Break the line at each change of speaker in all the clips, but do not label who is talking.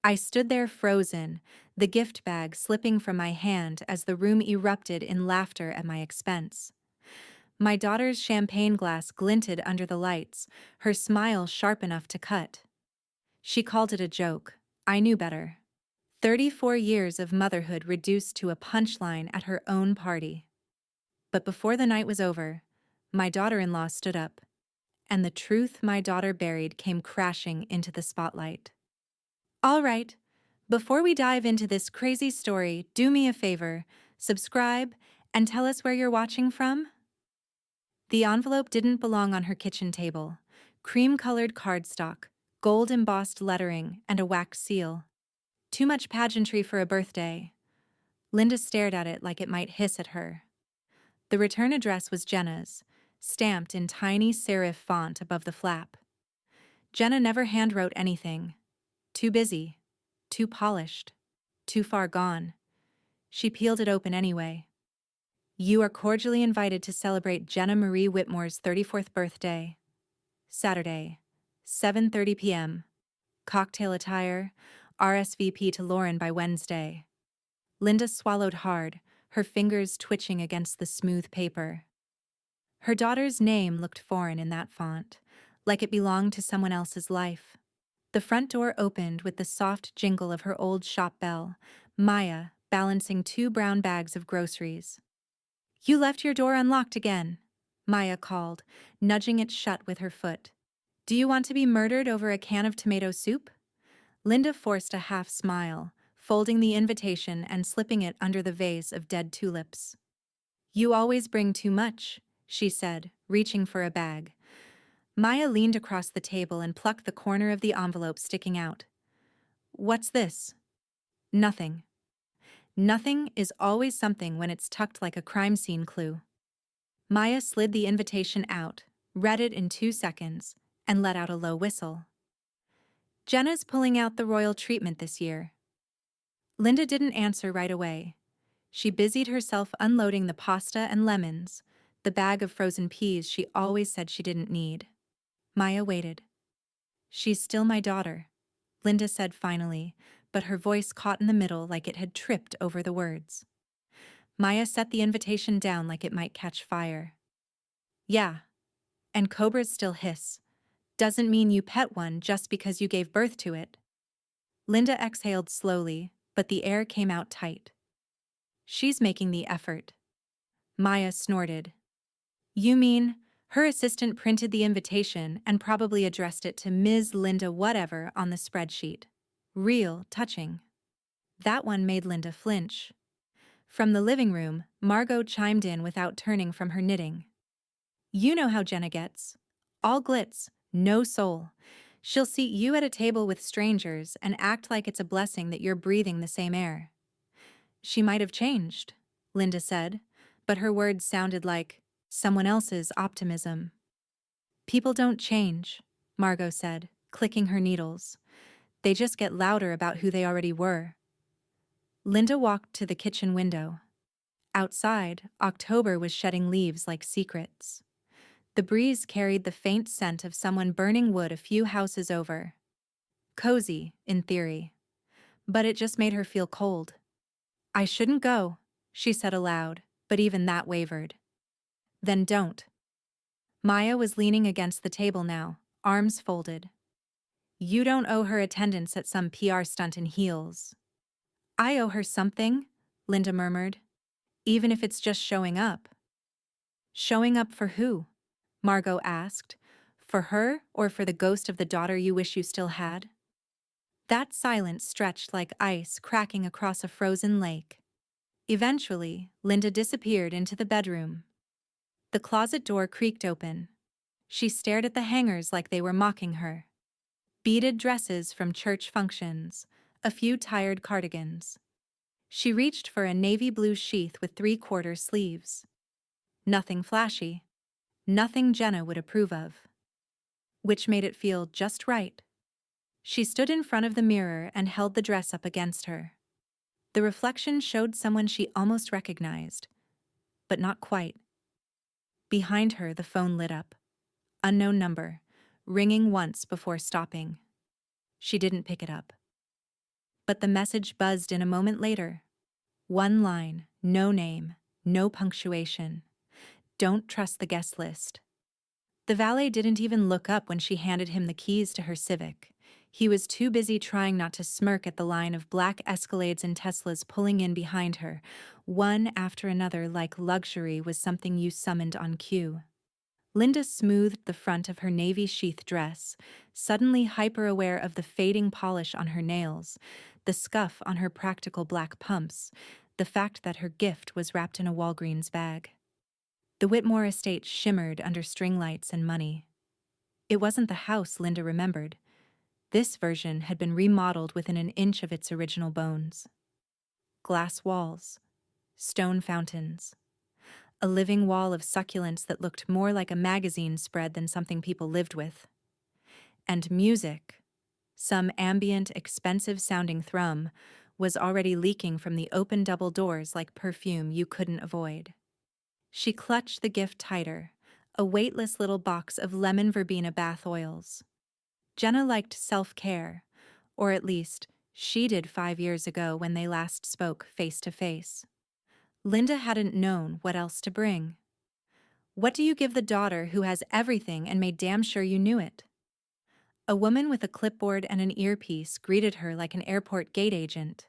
I stood there frozen, the gift bag slipping from my hand as the room erupted in laughter at my expense. My daughter's champagne glass glinted under the lights, her smile sharp enough to cut. She called it a joke. I knew better. 34 years of motherhood reduced to a punchline at her own party. But before the night was over, my daughter-in-law stood up, and the truth my daughter buried came crashing into the spotlight. All right, before we dive into this crazy story, do me a favor, subscribe, and tell us where you're watching from. The envelope didn't belong on her kitchen table. Cream-colored cardstock, gold-embossed lettering, and a wax seal. Too much pageantry for a birthday. Linda stared at it like it might hiss at her. The return address was Jenna's, stamped in tiny serif font above the flap. Jenna never handwrote anything. Too busy. Too polished. Too far gone. She peeled it open anyway. You are cordially invited to celebrate Jenna Marie Whitmore's 34th birthday. Saturday, 7:30 p.m. Cocktail attire, RSVP to Lauren by Wednesday. Linda swallowed hard, her fingers twitching against the smooth paper. Her daughter's name looked foreign in that font, like it belonged to someone else's life. The front door opened with the soft jingle of her old shop bell, Maya balancing 2 brown bags of groceries. You left your door unlocked again, Maya called, nudging it shut with her foot. Do you want to be murdered over a can of tomato soup? Linda forced a half smile, folding the invitation and slipping it under the vase of dead tulips. You always bring too much, she said, reaching for a bag. Maya leaned across the table and plucked the corner of the envelope sticking out. What's this? Nothing. Nothing is always something when it's tucked like a crime scene clue. Maya slid the invitation out, read it in 2 seconds, and let out a low whistle. Jenna's pulling out the royal treatment this year. Linda didn't answer right away. She busied herself unloading the pasta and lemons, the bag of frozen peas she always said she didn't need. Maya waited. She's still my daughter, Linda said finally, but her voice caught in the middle like it had tripped over the words. Maya set the invitation down like it might catch fire. Yeah, and cobras still hiss. Doesn't mean you pet one just because you gave birth to it. Linda exhaled slowly, but the air came out tight. She's making the effort. Maya snorted. You mean, her assistant printed the invitation and probably addressed it to Ms. Linda whatever on the spreadsheet. Real touching. That one made Linda flinch. From the living room, Margot chimed in without turning from her knitting. You know how Jenna gets. All glitz, no soul. She'll seat you at a table with strangers and act like it's a blessing that you're breathing the same air. She might have changed, Linda said, but her words sounded like someone else's optimism. People don't change, Margot said, clicking her needles. They just get louder about who they already were. Linda walked to the kitchen window. Outside, October was shedding leaves like secrets. The breeze carried the faint scent of someone burning wood a few houses over. Cozy, in theory. But it just made her feel cold. I shouldn't go, she said aloud, but even that wavered. Then don't. Maya was leaning against the table now, arms folded. You don't owe her attendance at some PR stunt in heels. I owe her something, Linda murmured. Even if it's just showing up. Showing up for who? Margot asked. For her or for the ghost of the daughter you wish you still had? That silence stretched like ice cracking across a frozen lake. Eventually, Linda disappeared into the bedroom. The closet door creaked open. She stared at the hangers like they were mocking her. Beaded dresses from church functions, a few tired cardigans. She reached for a navy blue sheath with 3/4 sleeves. Nothing flashy. Nothing Jenna would approve of. Which made it feel just right. She stood in front of the mirror and held the dress up against her. The reflection showed someone she almost recognized, but not quite. Behind her, the phone lit up. Unknown number, ringing once before stopping. She didn't pick it up. but the message buzzed in a moment later. One line, no name, no punctuation. Don't trust the guest list. The valet didn't even look up when she handed him the keys to her Civic. He was too busy trying not to smirk at the line of black Escalades and Teslas pulling in behind her, one after another, like luxury was something you summoned on cue. Linda smoothed the front of her navy sheath dress, suddenly hyper-aware of the fading polish on her nails, the scuff on her practical black pumps, the fact that her gift was wrapped in a Walgreens bag. The Whitmore estate shimmered under string lights and money. It wasn't the house Linda remembered. This version had been remodeled within an inch of its original bones. Glass walls, stone fountains, a living wall of succulents that looked more like a magazine spread than something people lived with. And music, some ambient, expensive-sounding thrum, was already leaking from the open double doors like perfume you couldn't avoid. She clutched the gift tighter, a weightless little box of lemon verbena bath oils. Jenna liked self-care, or at least, she did 5 years ago when they last spoke face to face. Linda hadn't known what else to bring. What do you give the daughter who has everything and made damn sure you knew it? A woman with a clipboard and an earpiece greeted her like an airport gate agent.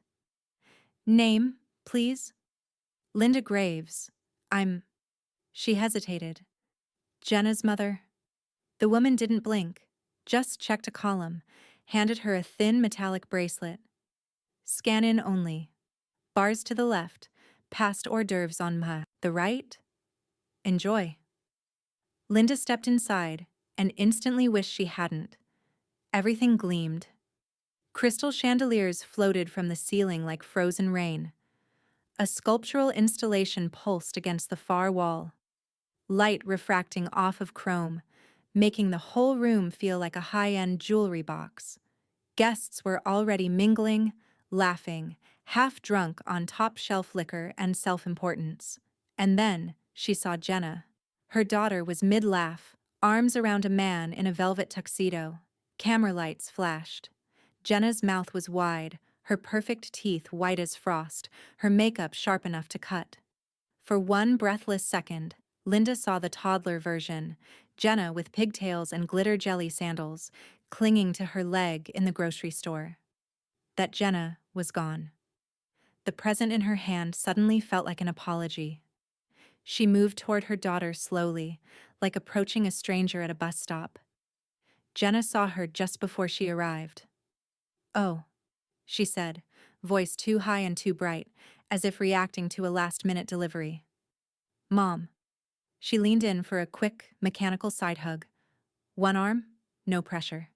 Name, please? Linda Graves. She hesitated. Jenna's mother. The woman didn't blink, just checked a column, handed her a thin metallic bracelet. Scan in only. Bars to the left, past hors d'oeuvres on the right. Enjoy. Linda stepped inside and instantly wished she hadn't. Everything gleamed. Crystal chandeliers floated from the ceiling like frozen rain. A sculptural installation pulsed against the far wall, light refracting off of chrome, making the whole room feel like a high-end jewelry box. Guests were already mingling, laughing, half-drunk on top-shelf liquor and self-importance. And then she saw Jenna. Her daughter was mid-laugh, arms around a man in a velvet tuxedo. Camera lights flashed. Jenna's mouth was wide, her perfect teeth white as frost, her makeup sharp enough to cut. For one breathless second, Linda saw the toddler version, Jenna with pigtails and glitter jelly sandals, clinging to her leg in the grocery store. That Jenna was gone. The present in her hand suddenly felt like an apology. She moved toward her daughter slowly, like approaching a stranger at a bus stop. Jenna saw her just before she arrived. "Oh," she said, voice too high and too bright, as if reacting to a last-minute delivery. "Mom." She leaned in for a quick, mechanical side hug. One arm, no pressure.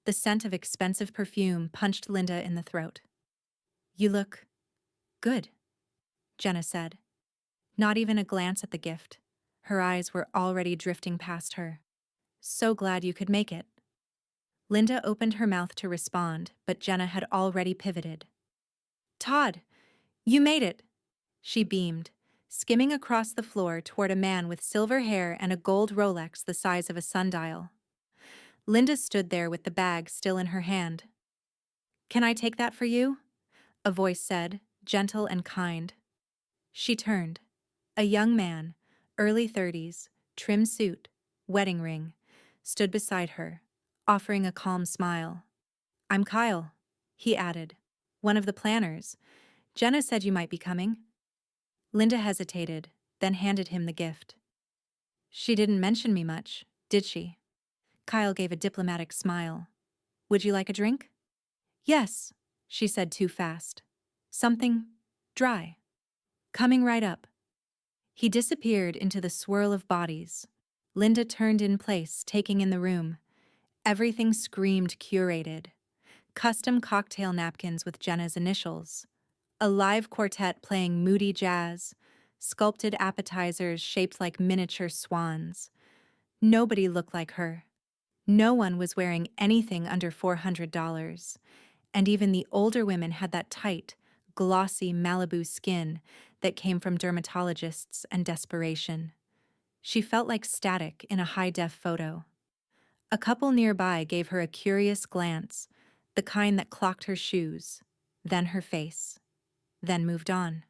The scent of expensive perfume punched Linda in the throat. "You look good," Jenna said. Not even a glance at the gift. Her eyes were already drifting past her. "So glad you could make it." Linda opened her mouth to respond, but Jenna had already pivoted. "Todd, you made it!" She beamed, skimming across the floor toward a man with silver hair and a gold Rolex the size of a sundial. Linda stood there with the bag still in her hand. "Can I take that for you?" a voice said, gentle and kind. She turned. A young man, early 30s, trim suit, wedding ring, stood beside her, offering a calm smile. "I'm Kyle," he added. "One of the planners. Jenna said you might be coming." Linda hesitated, then handed him the gift. "She didn't mention me much, did she?" Kyle gave a diplomatic smile. "Would you like a drink?" "Yes," she said too fast. "Something dry. Coming right up." He disappeared into the swirl of bodies. Linda turned in place, taking in the room. Everything screamed curated. Custom cocktail napkins with Jenna's initials. A live quartet playing moody jazz. Sculpted appetizers shaped like miniature swans. Nobody looked like her. No one was wearing anything under $400. And even the older women had that tight, glossy Malibu skin that came from dermatologists and desperation. She felt like static in a high-def photo. A couple nearby gave her a curious glance, the kind that clocked her shoes. then her face, then moved on.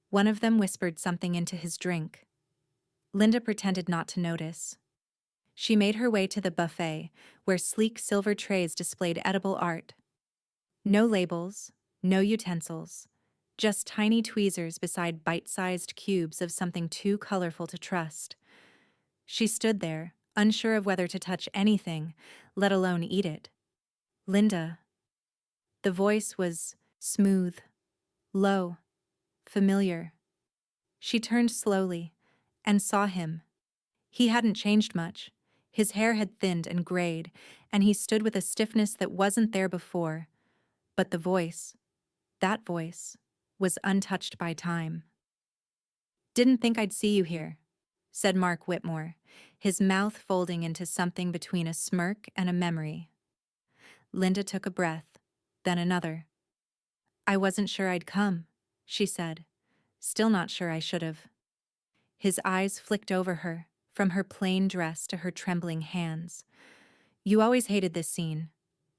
One of them whispered something into his drink. Linda pretended not to notice. She made her way to the buffet, where sleek silver trays displayed edible art. No labels, no utensils, just tiny tweezers beside bite-sized cubes of something too colorful to trust. She stood there, unsure of whether to touch anything, let alone eat it. Linda. The voice was smooth, low, familiar. She turned slowly and saw him. He hadn't changed much. His hair had thinned and grayed, and he stood with a stiffness that wasn't there before. But the voice, that voice, was untouched by time. "Didn't think I'd see you here," said Mark Whitmore, his mouth folding into something between a smirk and a memory. Linda took a breath, then another. "I wasn't sure I'd come," she said, still not sure I should have. His eyes flicked over her, from her plain dress to her trembling hands. "You always hated this scene,"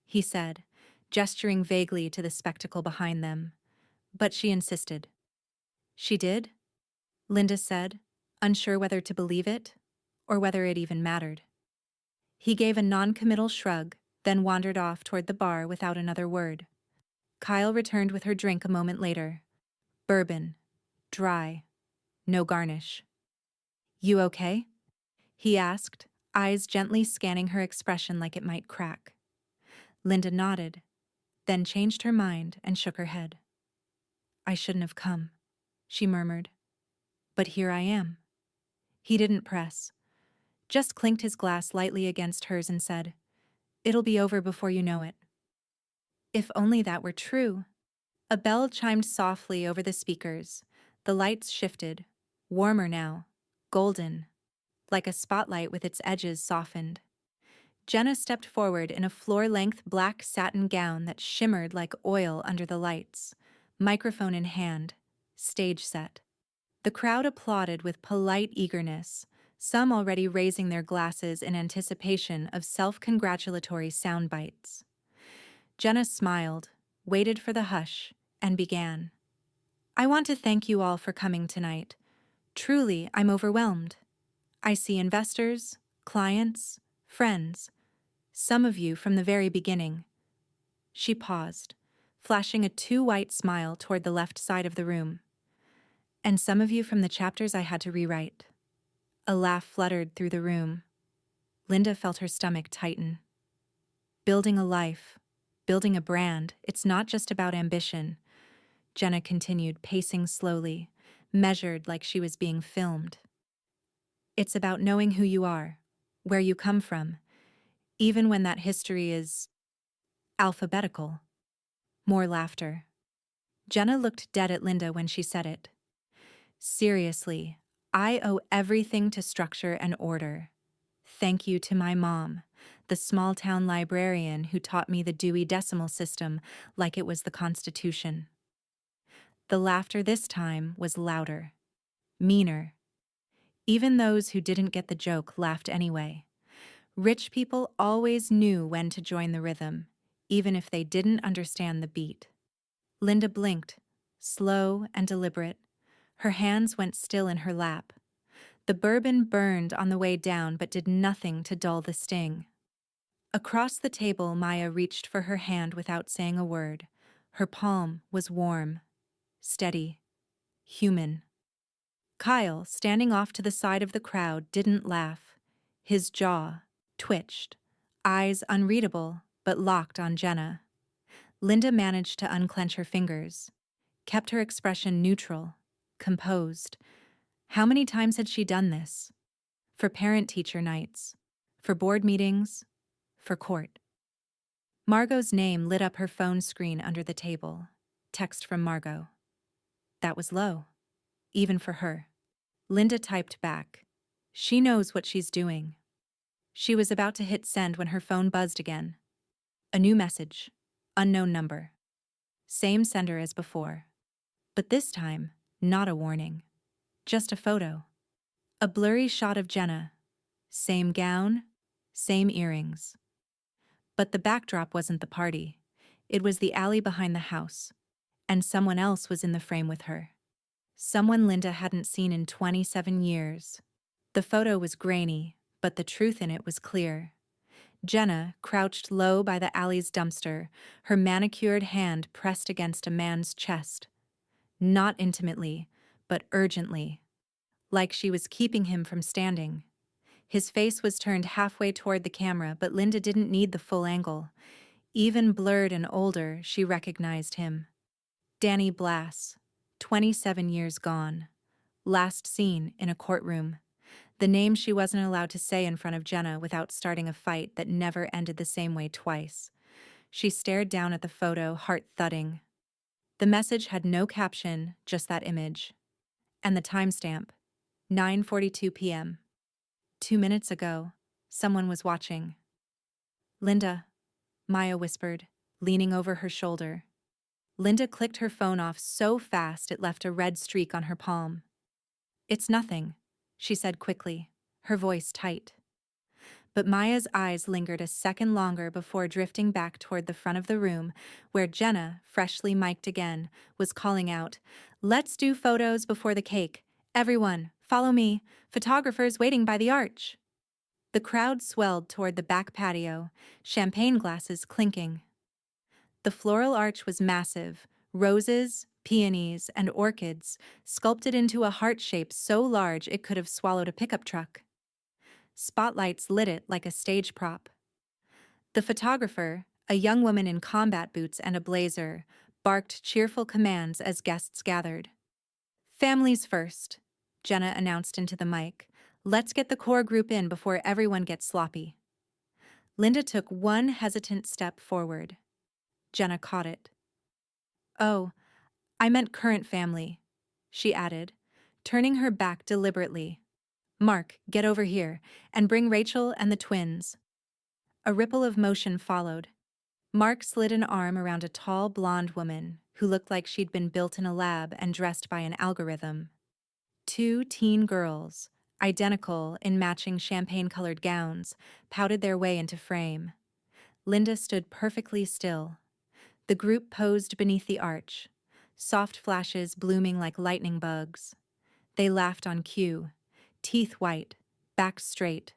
he said, gesturing vaguely to the spectacle behind them. But she insisted. "She did?" Linda said, unsure whether to believe it, or whether it even mattered. He gave a non-committal shrug, then wandered off toward the bar without another word. Kyle returned with her drink a moment later. Bourbon. Dry. No garnish. "You okay?" he asked, eyes gently scanning her expression like it might crack. Linda nodded, then changed her mind and shook her head. "I shouldn't have come," she murmured. "But here I am." He didn't press, just clinked his glass lightly against hers and said, "It'll be over before you know it." If only that were true. A bell chimed softly over the speakers. The lights shifted, warmer now, golden, like a spotlight with its edges softened. Jenna stepped forward in a floor-length black satin gown that shimmered like oil under the lights, microphone in hand, stage set. The crowd applauded with polite eagerness, some already raising their glasses in anticipation of self-congratulatory sound bites. Jenna smiled, waited for the hush, and began. "I want to thank you all for coming tonight. Truly, I'm overwhelmed. I see investors, clients, friends, some of you from the very beginning." She paused, flashing a too-white smile toward the left side of the room. "And some of you from the chapters I had to rewrite." A laugh fluttered through the room. Linda felt her stomach tighten. Building a life, building a brand, it's not just about ambition. Jenna continued, pacing slowly, measured like she was being filmed. It's about knowing who you are, where you come from, even when that history is alphabetical. More laughter. Jenna looked dead at Linda when she said it. "Seriously, I owe everything to structure and order. Thank you to my mom, the small-town librarian who taught me the Dewey Decimal System like it was the Constitution." The laughter this time was louder, meaner. Even those who didn't get the joke laughed anyway. Rich people always knew when to join the rhythm, even if they didn't understand the beat. Linda blinked, slow and deliberate. Her hands went still in her lap. The bourbon burned on the way down but did nothing to dull the sting. Across the table, Maya reached for her hand without saying a word. Her palm was warm, steady, human. Kyle, standing off to the side of the crowd, didn't laugh. His jaw twitched, eyes unreadable but locked on Jenna. Linda managed to unclench her fingers, kept her expression neutral, composed. How many times had she done this? For parent-teacher nights, for board meetings, for court. Margot's name lit up her phone screen under the table. Text from Margot. That was low, even for her. Linda typed back. She knows what she's doing. She was about to hit send when her phone buzzed again. A new message. Unknown number. Same sender as before. But this time, not a warning. Just a photo. A blurry shot of Jenna. Same gown, same earrings. But the backdrop wasn't the party. It was the alley behind the house, and someone else was in the frame with her. Someone Linda hadn't seen in 27 years. The photo was grainy, but the truth in it was clear. Jenna crouched low by the alley's dumpster, her manicured hand pressed against a man's chest. Not intimately, but urgently, like she was keeping him from standing. His face was turned halfway toward the camera, but Linda didn't need the full angle. Even blurred and older, she recognized him. Danny Blass, 27 years gone. Last seen in a courtroom. The name she wasn't allowed to say in front of Jenna without starting a fight that never ended the same way twice. She stared down at the photo, heart thudding. The message had no caption, just that image. And the timestamp, 9:42 p.m. 2 minutes ago, someone was watching. Linda, Maya whispered, leaning over her shoulder. Linda clicked her phone off so fast it left a red streak on her palm. It's nothing, she said quickly, her voice tight. But Maya's eyes lingered a second longer before drifting back toward the front of the room, where Jenna, freshly mic'd again, was calling out, "Let's do photos before the cake. Everyone, follow me. Photographers waiting by the arch." The crowd swelled toward the back patio, champagne glasses clinking. The floral arch was massive, roses, peonies, and orchids, sculpted into a heart shape so large it could have swallowed a pickup truck. Spotlights lit it like a stage prop. The photographer, a young woman in combat boots and a blazer, barked cheerful commands as guests gathered. "Families first," Jenna announced into the mic. "Let's get the core group in before everyone gets sloppy." Linda took one hesitant step forward. Jenna caught it. "Oh, I meant current family," she added, turning her back deliberately. "Mark, get over here, and bring Rachel and the twins." A ripple of motion followed. Mark slid an arm around a tall blonde woman who looked like she'd been built in a lab and dressed by an algorithm. Two teen girls, identical in matching champagne-colored gowns, pouted their way into frame. Linda stood perfectly still. The group posed beneath the arch, soft flashes blooming like lightning bugs. They laughed on cue, teeth white, back straight,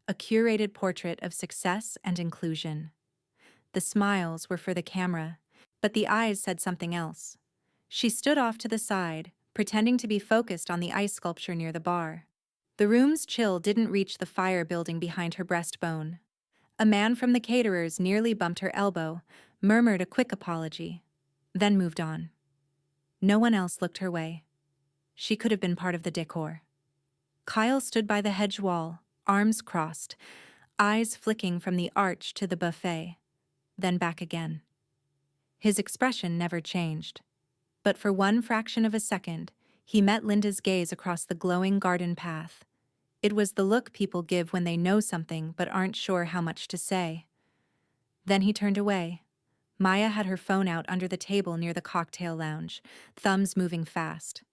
a curated portrait of success and inclusion. The smiles were for the camera, but the eyes said something else. She stood off to the side, pretending to be focused on the ice sculpture near the bar. The room's chill didn't reach the fire building behind her breastbone. A man from the caterers nearly bumped her elbow, murmured a quick apology, then moved on. No one else looked her way. She could have been part of the decor. Kyle stood by the hedge wall, arms crossed, eyes flicking from the arch to the buffet, then back again. His expression never changed. But for one fraction of a second, he met Linda's gaze across the glowing garden path. It was the look people give when they know something but aren't sure how much to say. Then he turned away. Maya had her phone out under the table near the cocktail lounge, thumbs moving fast.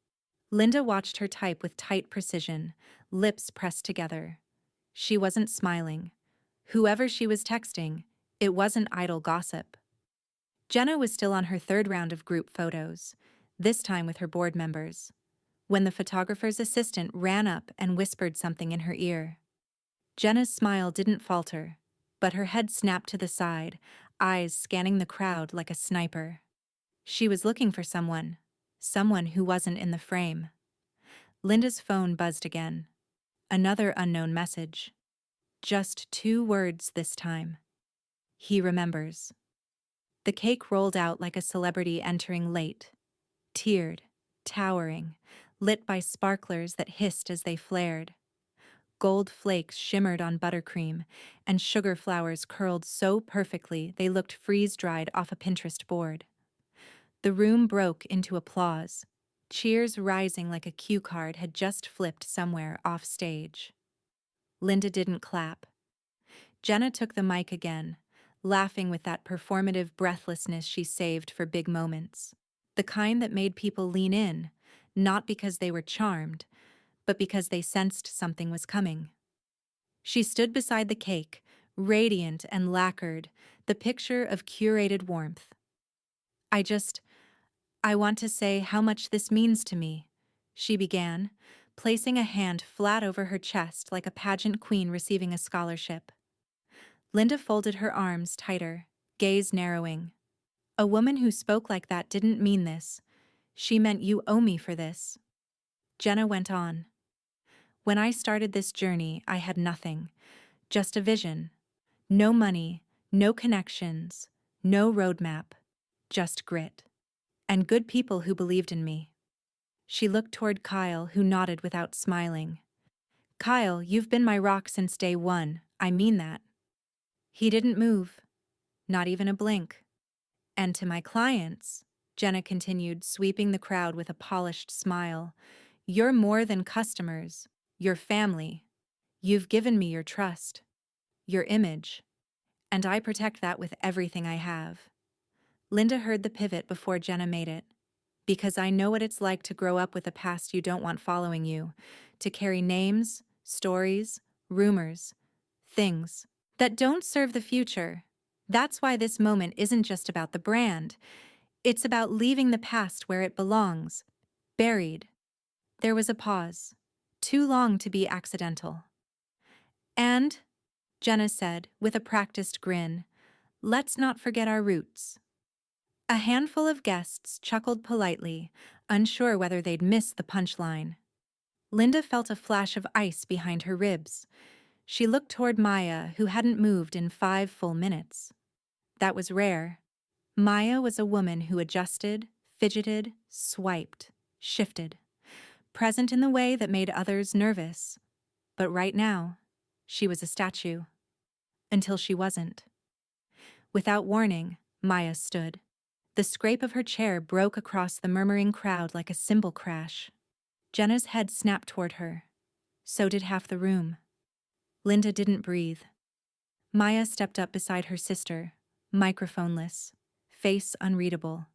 Linda watched her type with tight precision, lips pressed together. She wasn't smiling. Whoever she was texting, it wasn't idle gossip. Jenna was still on her third round of group photos, this time with her board members, when the photographer's assistant ran up and whispered something in her ear. Jenna's smile didn't falter, but her head snapped to the side, eyes scanning the crowd like a sniper. She was looking for someone who wasn't in the frame. Linda's phone buzzed again. Another unknown message. Just 2 words this time. He remembers. The cake rolled out like a celebrity entering late. Tiered, towering, lit by sparklers that hissed as they flared. Gold flakes shimmered on buttercream, and sugar flowers curled so perfectly they looked freeze-dried off a Pinterest board. The room broke into applause. Cheers rising like a cue card had just flipped somewhere off stage. Linda didn't clap. Jenna took the mic again, laughing with that performative breathlessness she saved for big moments. The kind that made people lean in, not because they were charmed, but because they sensed something was coming. She stood beside the cake, radiant and lacquered, the picture of curated warmth. I just, I want to say how much this means to me, she began, placing a hand flat over her chest like a pageant queen receiving a scholarship. Linda folded her arms tighter, gaze narrowing. A woman who spoke like that didn't mean this. She meant you owe me for this. Jenna went on. When I started this journey, I had nothing, just a vision. No money, no connections, no roadmap, just grit. And good people who believed in me. She looked toward Kyle, who nodded without smiling. Kyle, you've been my rock since day one, I mean that. He didn't move, not even a blink. And to my clients, Jenna continued, sweeping the crowd with a polished smile, you're more than customers, you're family. You've given me your trust, your image, and I protect that with everything I have. Linda heard the pivot before Jenna made it. Because I know what it's like to grow up with a past you don't want following you, to carry names, stories, rumors, things that don't serve the future. That's why this moment isn't just about the brand. It's about leaving the past where it belongs, buried. There was a pause, too long to be accidental. And, Jenna said, with a practiced grin, let's not forget our roots. A handful of guests chuckled politely, unsure whether they'd miss the punchline. Linda felt a flash of ice behind her ribs. She looked toward Maya, who hadn't moved in 5 full minutes. That was rare. Maya was a woman who adjusted, fidgeted, swiped, shifted, present in the way that made others nervous. But right now, she was a statue. Until she wasn't. Without warning, Maya stood. The scrape of her chair broke across the murmuring crowd like a cymbal crash. Jenna's head snapped toward her. So did half the room. Linda didn't breathe. Maya stepped up beside her sister, microphoneless, face unreadable.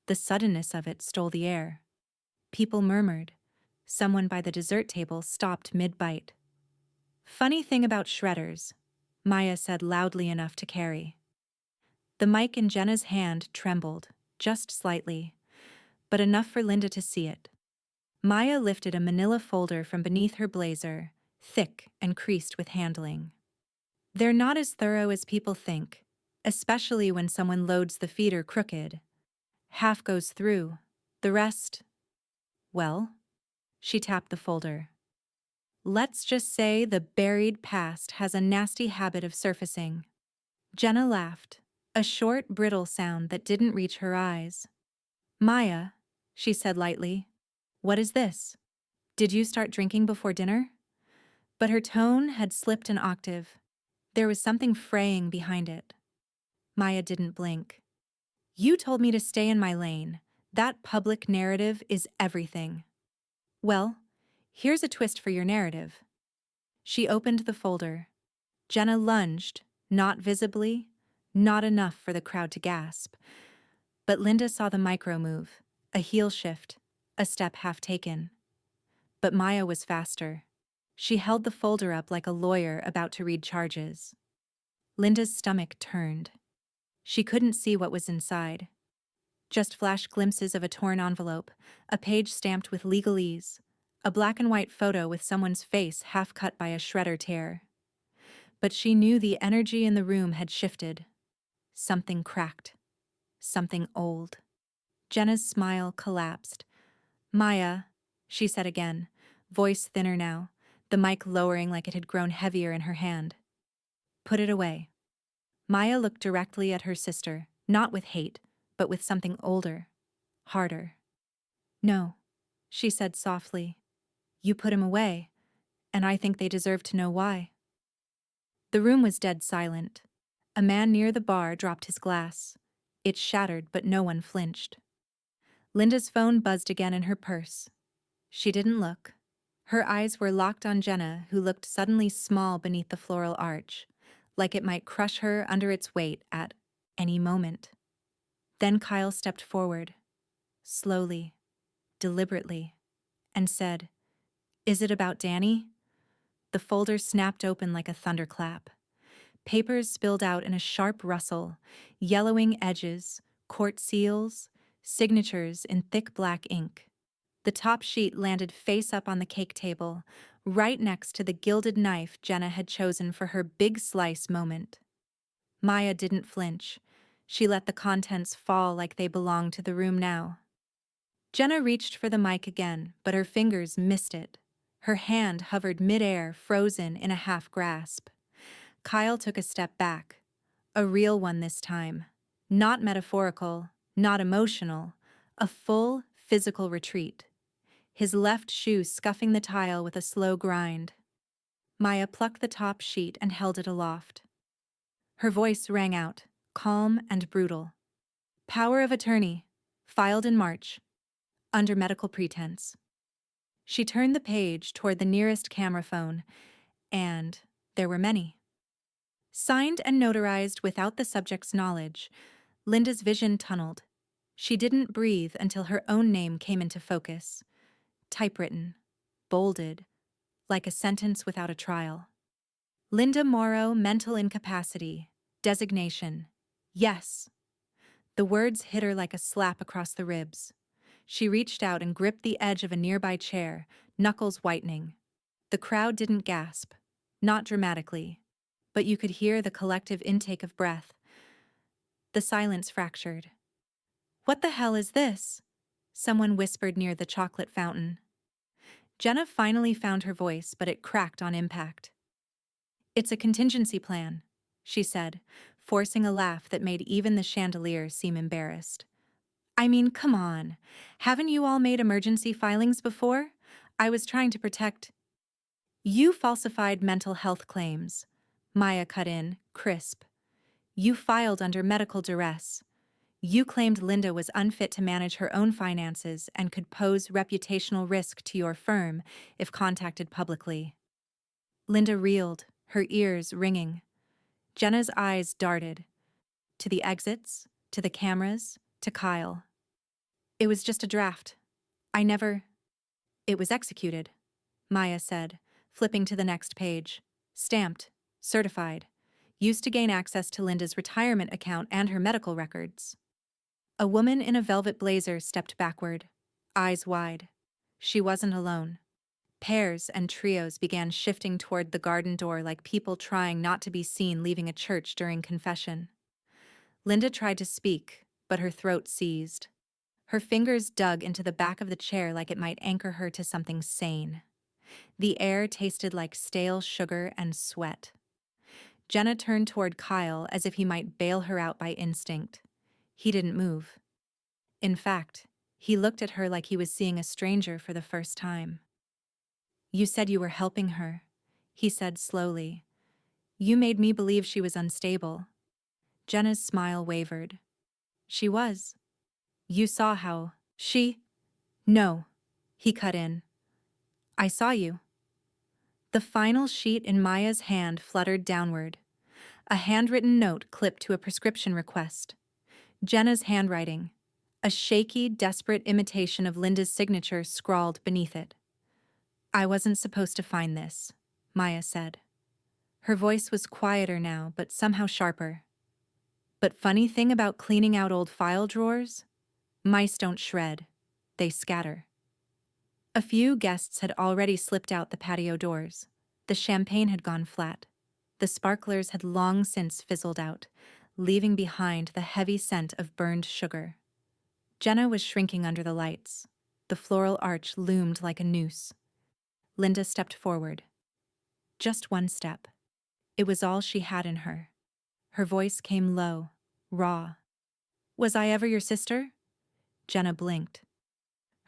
The suddenness of it stole the air. People murmured. Someone by the dessert table stopped mid-bite. Funny thing about shredders, Maya said loudly enough to carry. The mic in Jenna's hand trembled, just slightly, but enough for Linda to see it. Maya lifted a manila folder from beneath her blazer, thick and creased with handling. They're not as thorough as people think, especially when someone loads the feeder crooked. Half goes through, the rest, well, she tapped the folder. Let's just say the buried past has a nasty habit of surfacing. Jenna laughed, a short, brittle sound that didn't reach her eyes. Maya, she said lightly, what is this? Did you start drinking before dinner? But her tone had slipped an octave. There was something fraying behind it. Maya didn't blink. You told me to stay in my lane. That public narrative is everything. Well, here's a twist for your narrative. She opened the folder. Jenna lunged, not visibly, not enough for the crowd to gasp. But Linda saw the micro move, a heel shift, a step half taken. But Maya was faster. She held the folder up like a lawyer about to read charges. Linda's stomach turned. She couldn't see what was inside. Just flash glimpses of a torn envelope, a page stamped with legalese, a black and white photo with someone's face half cut by a shredder tear. But she knew the energy in the room had shifted. Something cracked. Something old. Jenna's smile collapsed. Maya, she said again, voice thinner now, the mic lowering like it had grown heavier in her hand. Put it away. Maya looked directly at her sister, not with hate, but with something older, harder. No, she said softly. You put him away, and I think they deserve to know why. The room was dead silent. A man near the bar dropped his glass. It shattered, but no one flinched. Linda's phone buzzed again in her purse. She didn't look. Her eyes were locked on Jenna, who looked suddenly small beneath the floral arch, like it might crush her under its weight at any moment. Then Kyle stepped forward, slowly, deliberately, and said, Is it about Danny? The folder snapped open like a thunderclap. Papers spilled out in a sharp rustle, yellowing edges, court seals, signatures in thick black ink. The top sheet landed face up on the cake table, right next to the gilded knife Jenna had chosen for her big slice moment. Maya didn't flinch. She let the contents fall like they belonged to the room now. Jenna reached for the mic again, but her fingers missed it. Her hand hovered midair, frozen in a half grasp. Kyle took a step back. A real one this time. Not metaphorical, not emotional. A full, physical retreat. His left shoe scuffing the tile with a slow grind. Maya plucked the top sheet and held it aloft. Her voice rang out, calm and brutal. Power of attorney. Filed in March. Under medical pretense. She turned the page toward the nearest camera phone, and there were many. Signed and notarized without the subject's knowledge, Linda's vision tunneled. She didn't breathe until her own name came into focus. Typewritten, bolded, like a sentence without a trial. Linda Morrow, mental incapacity. Designation. Yes. The words hit her like a slap across the ribs. She reached out and gripped the edge of a nearby chair, knuckles whitening. The crowd didn't gasp. Not dramatically. But you could hear the collective intake of breath. The silence fractured. What the hell is this? Someone whispered near the chocolate fountain. Jenna finally found her voice, but it cracked on impact. It's a contingency plan, she said, forcing a laugh that made even the chandelier seem embarrassed. I mean, come on. Haven't you all made emergency filings before? I was trying to protect. You falsified mental health claims. Maya cut in, crisp. You filed under medical duress. You claimed Linda was unfit to manage her own finances and could pose reputational risk to your firm if contacted publicly. Linda reeled, her ears ringing. Jenna's eyes darted. To the exits, to the cameras, to Kyle. It was just a draft. It was executed, Maya said, flipping to the next page. Stamped, certified, used to gain access to Linda's retirement account and her medical records. A woman in a velvet blazer stepped backward, eyes wide. She wasn't alone. Pairs and trios began shifting toward the garden door like people trying not to be seen leaving a church during confession. Linda tried to speak, but her throat seized. Her fingers dug into the back of the chair like it might anchor her to something sane. The air tasted like stale sugar and sweat. Jenna turned toward Kyle as if he might bail her out by instinct. He didn't move. In fact, he looked at her like he was seeing a stranger for the first time. You said you were helping her, he said slowly. You made me believe she was unstable. Jenna's smile wavered. She was. You saw how she... No, he cut in. I saw you. The final sheet in Maya's hand fluttered downward. A handwritten note clipped to a prescription request. Jenna's handwriting. A shaky, desperate imitation of Linda's signature scrawled beneath it. I wasn't supposed to find this, Maya said. Her voice was quieter now, but somehow sharper. But funny thing about cleaning out old file drawers? Mice don't shred. They scatter. A few guests had already slipped out the patio doors. The champagne had gone flat. The sparklers had long since fizzled out, leaving behind the heavy scent of burned sugar. Jenna was shrinking under the lights. The floral arch loomed like a noose. Linda stepped forward. Just one step. It was all she had in her. Her voice came low, raw. Was I ever your sister? Jenna blinked.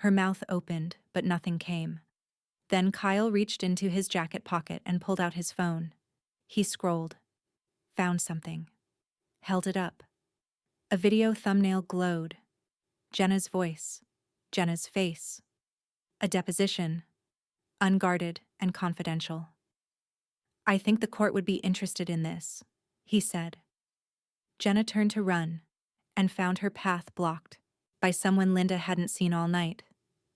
Her mouth opened, but nothing came. Then Kyle reached into his jacket pocket and pulled out his phone. He scrolled. Found something. Held it up. A video thumbnail glowed. Jenna's voice. Jenna's face. A deposition. Unguarded and confidential. I think the court would be interested in this, he said. Jenna turned to run and found her path blocked by someone Linda hadn't seen all night.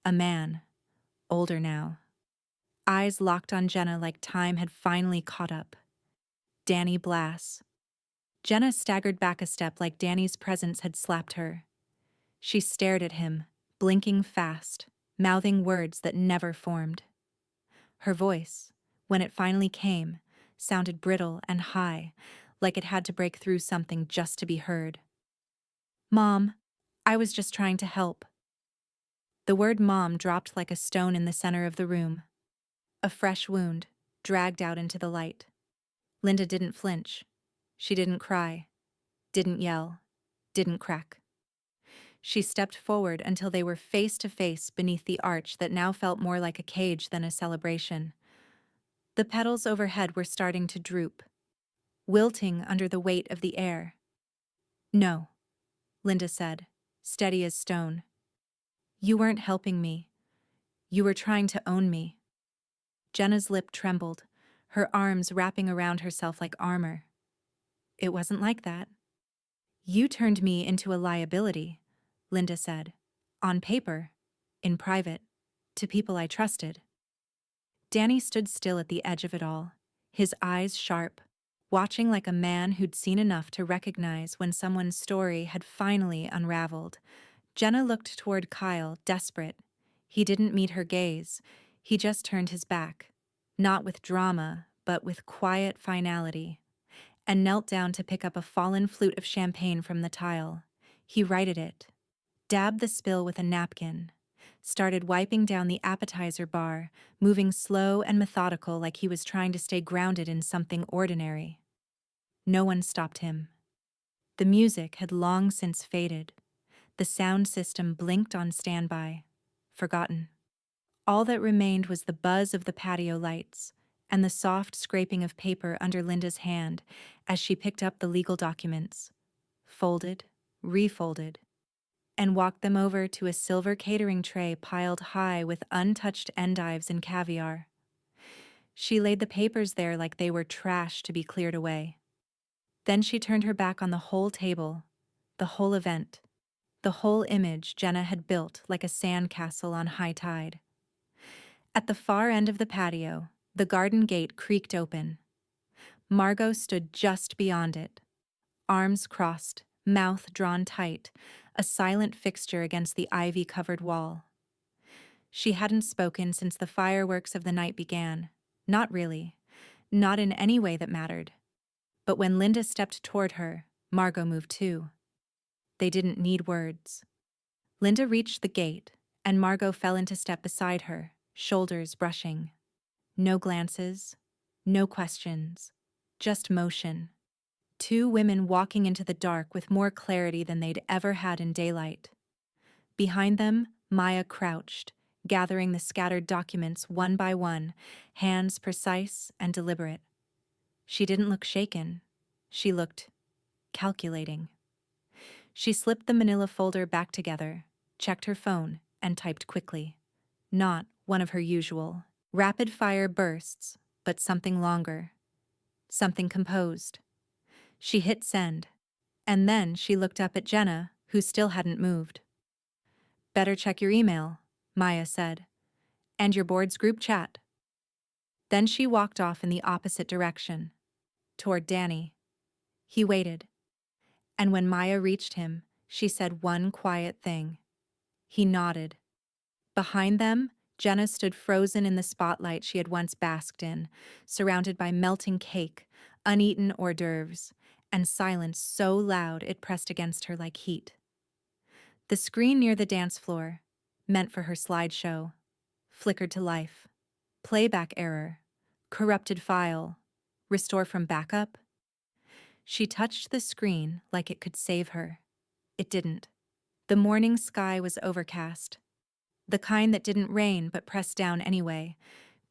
A man, older now. Eyes locked on Jenna like time had finally caught up. Danny Blass. Jenna staggered back a step like Danny's presence had slapped her. She stared at him, blinking fast, mouthing words that never formed. Her voice, when it finally came, sounded brittle and high, like it had to break through something just to be heard. "Mom, I was just trying to help." The word mom dropped like a stone in the center of the room. A fresh wound, dragged out into the light. Linda didn't flinch. She didn't cry, didn't yell, didn't crack. She stepped forward until they were face to face beneath the arch that now felt more like a cage than a celebration. The petals overhead were starting to droop, wilting under the weight of the air. "No," Linda said, steady as stone. "You weren't helping me. You were trying to own me." Jenna's lip trembled, her arms wrapping around herself like armor. "It wasn't like that. You turned me into a liability," Linda said. "On paper, in private, to people I trusted." Danny stood still at the edge of it all, his eyes sharp, watching like a man who'd seen enough to recognize when someone's story had finally unraveled. Jenna looked toward Kyle, desperate. He didn't meet her gaze. He just turned his back, not with drama, but with quiet finality, and knelt down to pick up a fallen flute of champagne from the tile. He righted it, dabbed the spill with a napkin, started wiping down the appetizer bar, moving slow and methodical like he was trying to stay grounded in something ordinary. No one stopped him. The music had long since faded. The sound system blinked on standby, forgotten. All that remained was the buzz of the patio lights and the soft scraping of paper under Linda's hand as she picked up the legal documents, folded, refolded, and walked them over to a silver catering tray piled high with untouched endives and caviar. She laid the papers there like they were trash to be cleared away. Then she turned her back on the whole table, the whole event, the whole image Jenna had built like a sandcastle on high tide. At the far end of the patio, the garden gate creaked open. Margot stood just beyond it, arms crossed, mouth drawn tight, a silent fixture against the ivy-covered wall. She hadn't spoken since the fireworks of the night began. Not really. Not in any way that mattered. But when Linda stepped toward her, Margot moved too. They didn't need words. Linda reached the gate, and Margot fell into step beside her, shoulders brushing. No glances, no questions, just motion. Two women walking into the dark with more clarity than they'd ever had in daylight. Behind them, Maya crouched, gathering the scattered documents one by one, hands precise and deliberate. She didn't look shaken. She looked calculating. She slipped the manila folder back together, checked her phone, and typed quickly. Not one of her usual rapid-fire bursts, but something longer. Something composed. She hit send, and then she looked up at Jenna, who still hadn't moved. "Better check your email," Maya said, "and your board's group chat." Then she walked off in the opposite direction, toward Danny. He waited, and when Maya reached him, she said one quiet thing. He nodded. Behind them, Jenna stood frozen in the spotlight she had once basked in, surrounded by melting cake, uneaten hors d'oeuvres, and silence so loud it pressed against her like heat. The screen near the dance floor, meant for her slideshow, flickered to life. Playback error, corrupted file, restore from backup. She touched the screen like it could save her. It didn't. The morning sky was overcast. The kind that didn't rain but pressed down anyway,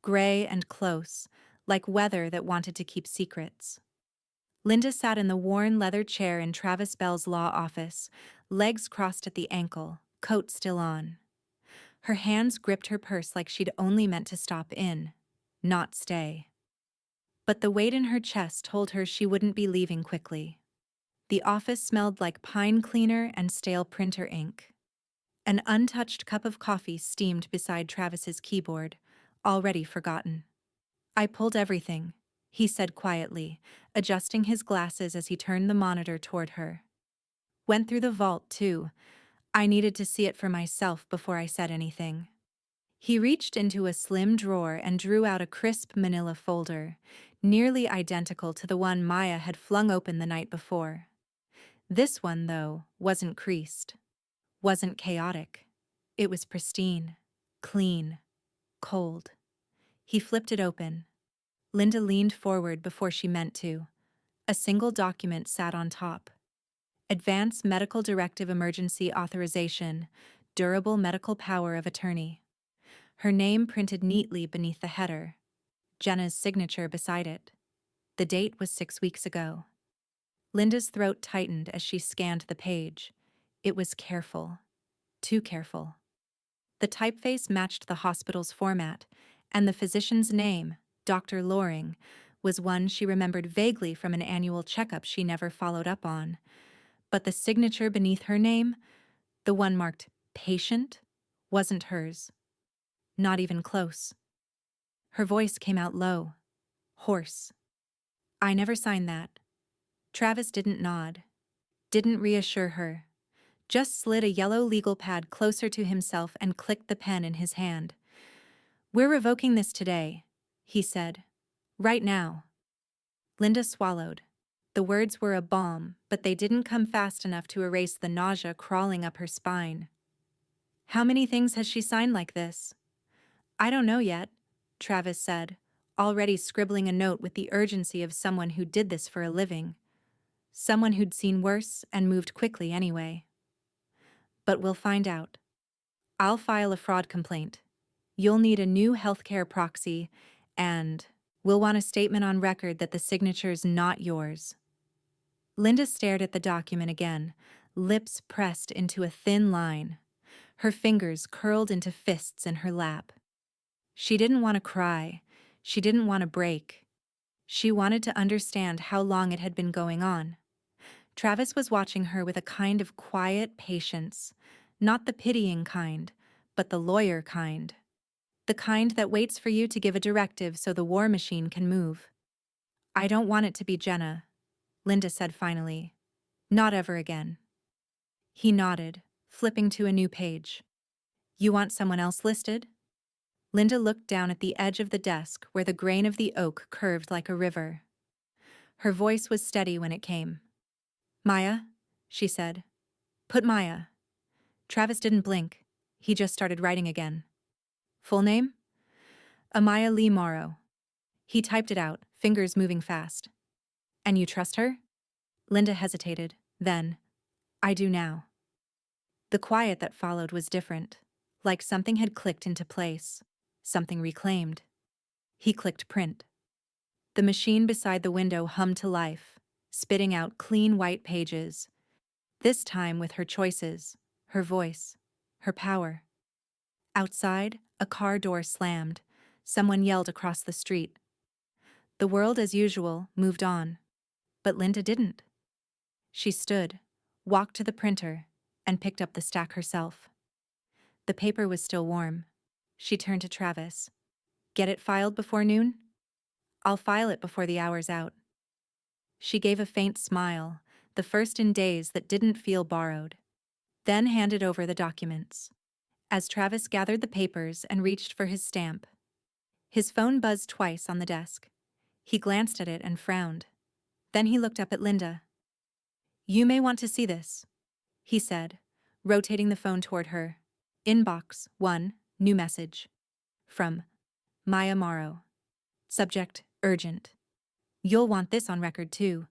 gray and close, like weather that wanted to keep secrets. Linda sat in the worn leather chair in Travis Bell's law office, legs crossed at the ankle, coat still on. Her hands gripped her purse like she'd only meant to stop in, not stay. But the weight in her chest told her she wouldn't be leaving quickly. The office smelled like pine cleaner and stale printer ink. An untouched cup of coffee steamed beside Travis's keyboard, already forgotten. "I pulled everything," he said quietly, adjusting his glasses as he turned the monitor toward her. Went through the vault, too. I needed to see it for myself before I said anything. He reached into a slim drawer and drew out a crisp manila folder, nearly identical to the one Maya had flung open the night before. This one, though, wasn't creased, wasn't chaotic. It was pristine, clean, cold. He flipped it open. Linda leaned forward before she meant to. A single document sat on top. Advance Medical Directive Emergency Authorization, Durable Medical Power of Attorney. Her name printed neatly beneath the header. Jenna's signature beside it. The date was 6 weeks ago. Linda's throat tightened as she scanned the page. It was careful. Too careful. The typeface matched the hospital's format, and the physician's name, Dr. Loring, was one she remembered vaguely from an annual checkup she never followed up on. But the signature beneath her name, the one marked patient, wasn't hers. Not even close. Her voice came out low, hoarse. I never signed that. Travis didn't nod, didn't reassure her, just slid a yellow legal pad closer to himself and clicked the pen in his hand. We're revoking this today, he said. Right now. Linda swallowed. The words were a balm, but they didn't come fast enough to erase the nausea crawling up her spine. How many things has she signed like this? I don't know yet, Travis said, already scribbling a note with the urgency of someone who did this for a living. Someone who'd seen worse and moved quickly anyway. But we'll find out. I'll file a fraud complaint. You'll need a new healthcare proxy, and we'll want a statement on record that the signature's not yours. Linda stared at the document again, lips pressed into a thin line. Her fingers curled into fists in her lap. She didn't want to cry. She didn't want to break. She wanted to understand how long it had been going on. Travis was watching her with a kind of quiet patience, not the pitying kind, but the lawyer kind. The kind that waits for you to give a directive so the war machine can move. I don't want it to be Jenna, Linda said finally. Not ever again. He nodded, flipping to a new page. You want someone else listed? Linda looked down at the edge of the desk where the grain of the oak curved like a river. Her voice was steady when it came. Maya, she said. Put Maya. Travis didn't blink. He just started writing again. Full name? Amaya Lee Morrow. He typed it out, fingers moving fast. And you trust her? Linda hesitated. Then, I do now. The quiet that followed was different, like something had clicked into place, something reclaimed. He clicked print. The machine beside the window hummed to life, spitting out clean white pages, this time with her choices, her voice, her power. Outside, a car door slammed. Someone yelled across the street. The world, as usual, moved on. But Linda didn't. She stood, walked to the printer, and picked up the stack herself. The paper was still warm. She turned to Travis. Get it filed before noon? I'll file it before the hour's out. She gave a faint smile, the first in days that didn't feel borrowed, then handed over the documents. As Travis gathered the papers and reached for his stamp, his phone buzzed twice on the desk. He glanced at it and frowned. Then he looked up at Linda. You may want to see this, he said, rotating the phone toward her. Inbox 1, new message. From Maya Morrow. Subject, urgent. You'll want this on record too.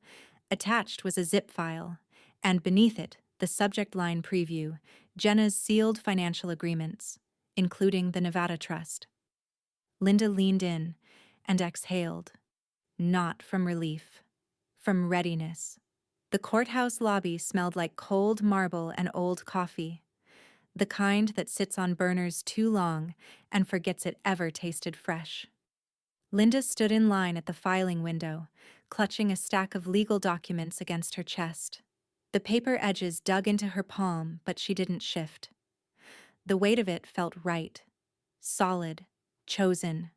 Attached was a zip file, and beneath it, the subject line preview, Jenna's sealed financial agreements, including the Nevada Trust. Linda leaned in and exhaled, not from relief, from readiness. The courthouse lobby smelled like cold marble and old coffee, the kind that sits on burners too long and forgets it ever tasted fresh. Linda stood in line at the filing window, clutching a stack of legal documents against her chest. The paper edges dug into her palm, but she didn't shift. The weight of it felt right, solid, chosen.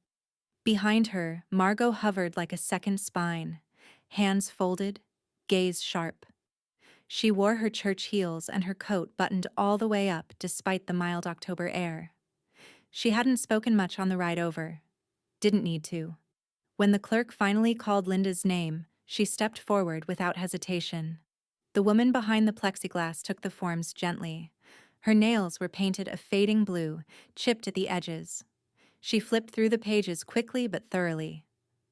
Behind her, Margot hovered like a second spine, hands folded, gaze sharp. She wore her church heels and her coat buttoned all the way up despite the mild October air. She hadn't spoken much on the ride over. Didn't need to. When the clerk finally called Linda's name, she stepped forward without hesitation. The woman behind the plexiglass took the forms gently. Her nails were painted a fading blue, chipped at the edges. She flipped through the pages quickly but thoroughly,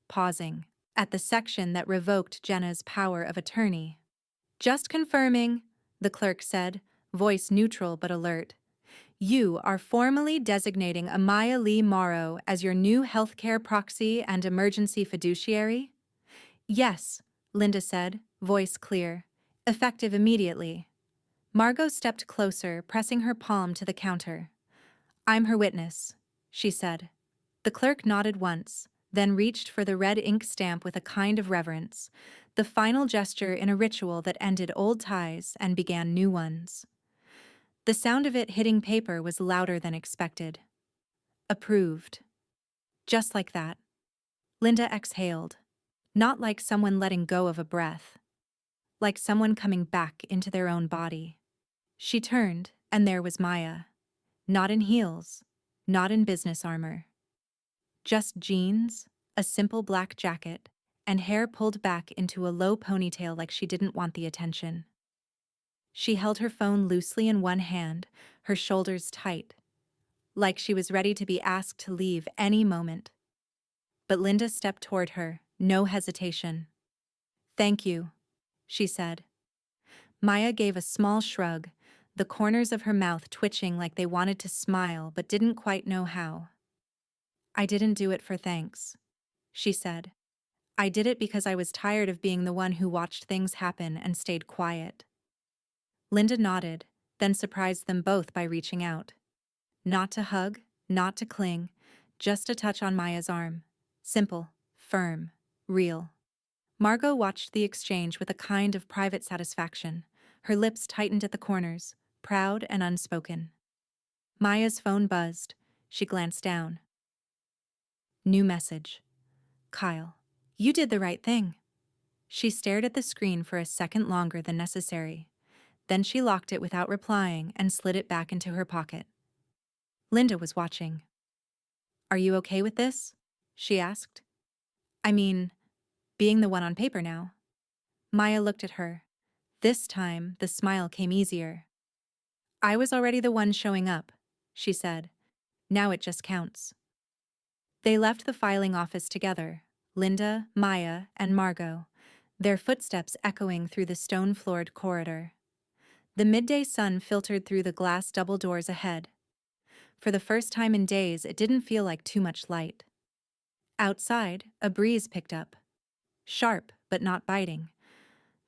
pausing at the section that revoked Jenna's power of attorney. "Just confirming," the clerk said, voice neutral but alert. "You are formally designating Amaya Lee Morrow as your new healthcare proxy and emergency fiduciary?" "Yes," Linda said, voice clear. "Effective immediately." Margot stepped closer, pressing her palm to the counter. "I'm her witness," she said. The clerk nodded once, then reached for the red ink stamp with a kind of reverence, the final gesture in a ritual that ended old ties and began new ones. The sound of it hitting paper was louder than expected. Approved. Just like that. Linda exhaled. Not like someone letting go of a breath. Like someone coming back into their own body. She turned, and there was Maya. Not in heels. Not in business armor. Just jeans, a simple black jacket, and hair pulled back into a low ponytail like she didn't want the attention. She held her phone loosely in one hand, her shoulders tight, like she was ready to be asked to leave any moment. But Linda stepped toward her, no hesitation. "Thank you," she said. Maya gave a small shrug, the corners of her mouth twitching like they wanted to smile but didn't quite know how. "I didn't do it for thanks," she said. "I did it because I was tired of being the one who watched things happen and stayed quiet." Linda nodded, then surprised them both by reaching out. Not to hug, not to cling, just a touch on Maya's arm. Simple, firm, real. Margot watched the exchange with a kind of private satisfaction, her lips tightened at the corners, proud and unspoken. Maya's phone buzzed. She glanced down. New message. "Kyle, you did the right thing." She stared at the screen for a second longer than necessary. Then she locked it without replying and slid it back into her pocket. Linda was watching. "Are you okay with this?" she asked. "I mean, being the one on paper now." Maya looked at her. This time, the smile came easier. "I was already the one showing up," she said. "Now it just counts." They left the filing office together, Linda, Maya, and Margot, their footsteps echoing through the stone-floored corridor. The midday sun filtered through the glass double doors ahead. For the first time in days, it didn't feel like too much light. Outside, a breeze picked up. Sharp, but not biting.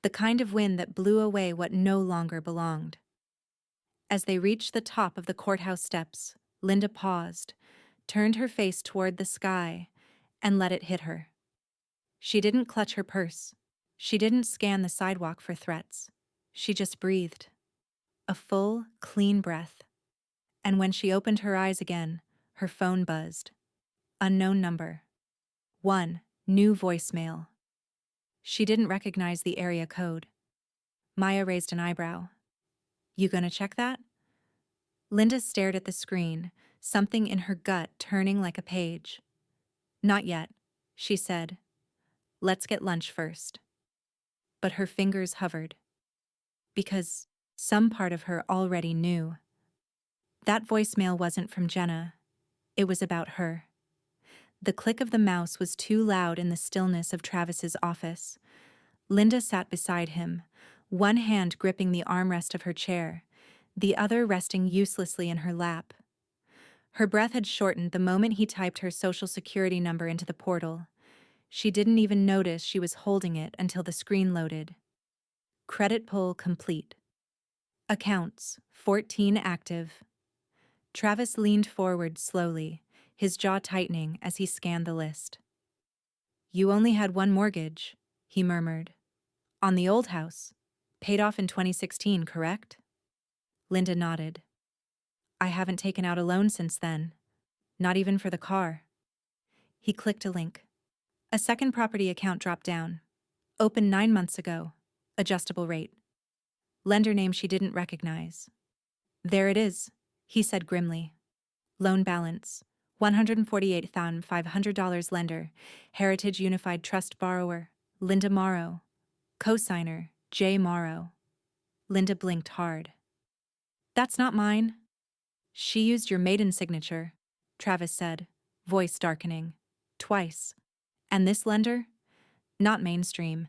The kind of wind that blew away what no longer belonged. As they reached the top of the courthouse steps, Linda paused, turned her face toward the sky, and let it hit her. She didn't clutch her purse. She didn't scan the sidewalk for threats. She just breathed. A full, clean breath. And when she opened her eyes again, her phone buzzed. Unknown number. New voicemail. She didn't recognize the area code. Maya raised an eyebrow. "You gonna check that?" Linda stared at the screen, something in her gut turning like a page. "Not yet," she said. "Let's get lunch first." But her fingers hovered. Because some part of her already knew. That voicemail wasn't from Jenna. It was about her. The click of the mouse was too loud in the stillness of Travis's office. Linda sat beside him, one hand gripping the armrest of her chair, the other resting uselessly in her lap. Her breath had shortened the moment he typed her social security number into the portal. She didn't even notice she was holding it until the screen loaded. Credit pull complete. Accounts, 14 active. Travis leaned forward slowly, his jaw tightening as he scanned the list. "You only had one mortgage," he murmured. "On the old house. Paid off in 2016, correct?" Linda nodded. "I haven't taken out a loan since then. Not even for the car." He clicked a link. A second property account dropped down. Opened 9 months ago. Adjustable rate. Lender name she didn't recognize. There it is, he said grimly. Loan balance. $148,500 lender. Heritage Unified Trust borrower. Linda Morrow. Cosigner. J. Morrow. Linda blinked hard. That's not mine. She used your maiden signature, Travis said, voice darkening. Twice. And this lender? Not mainstream.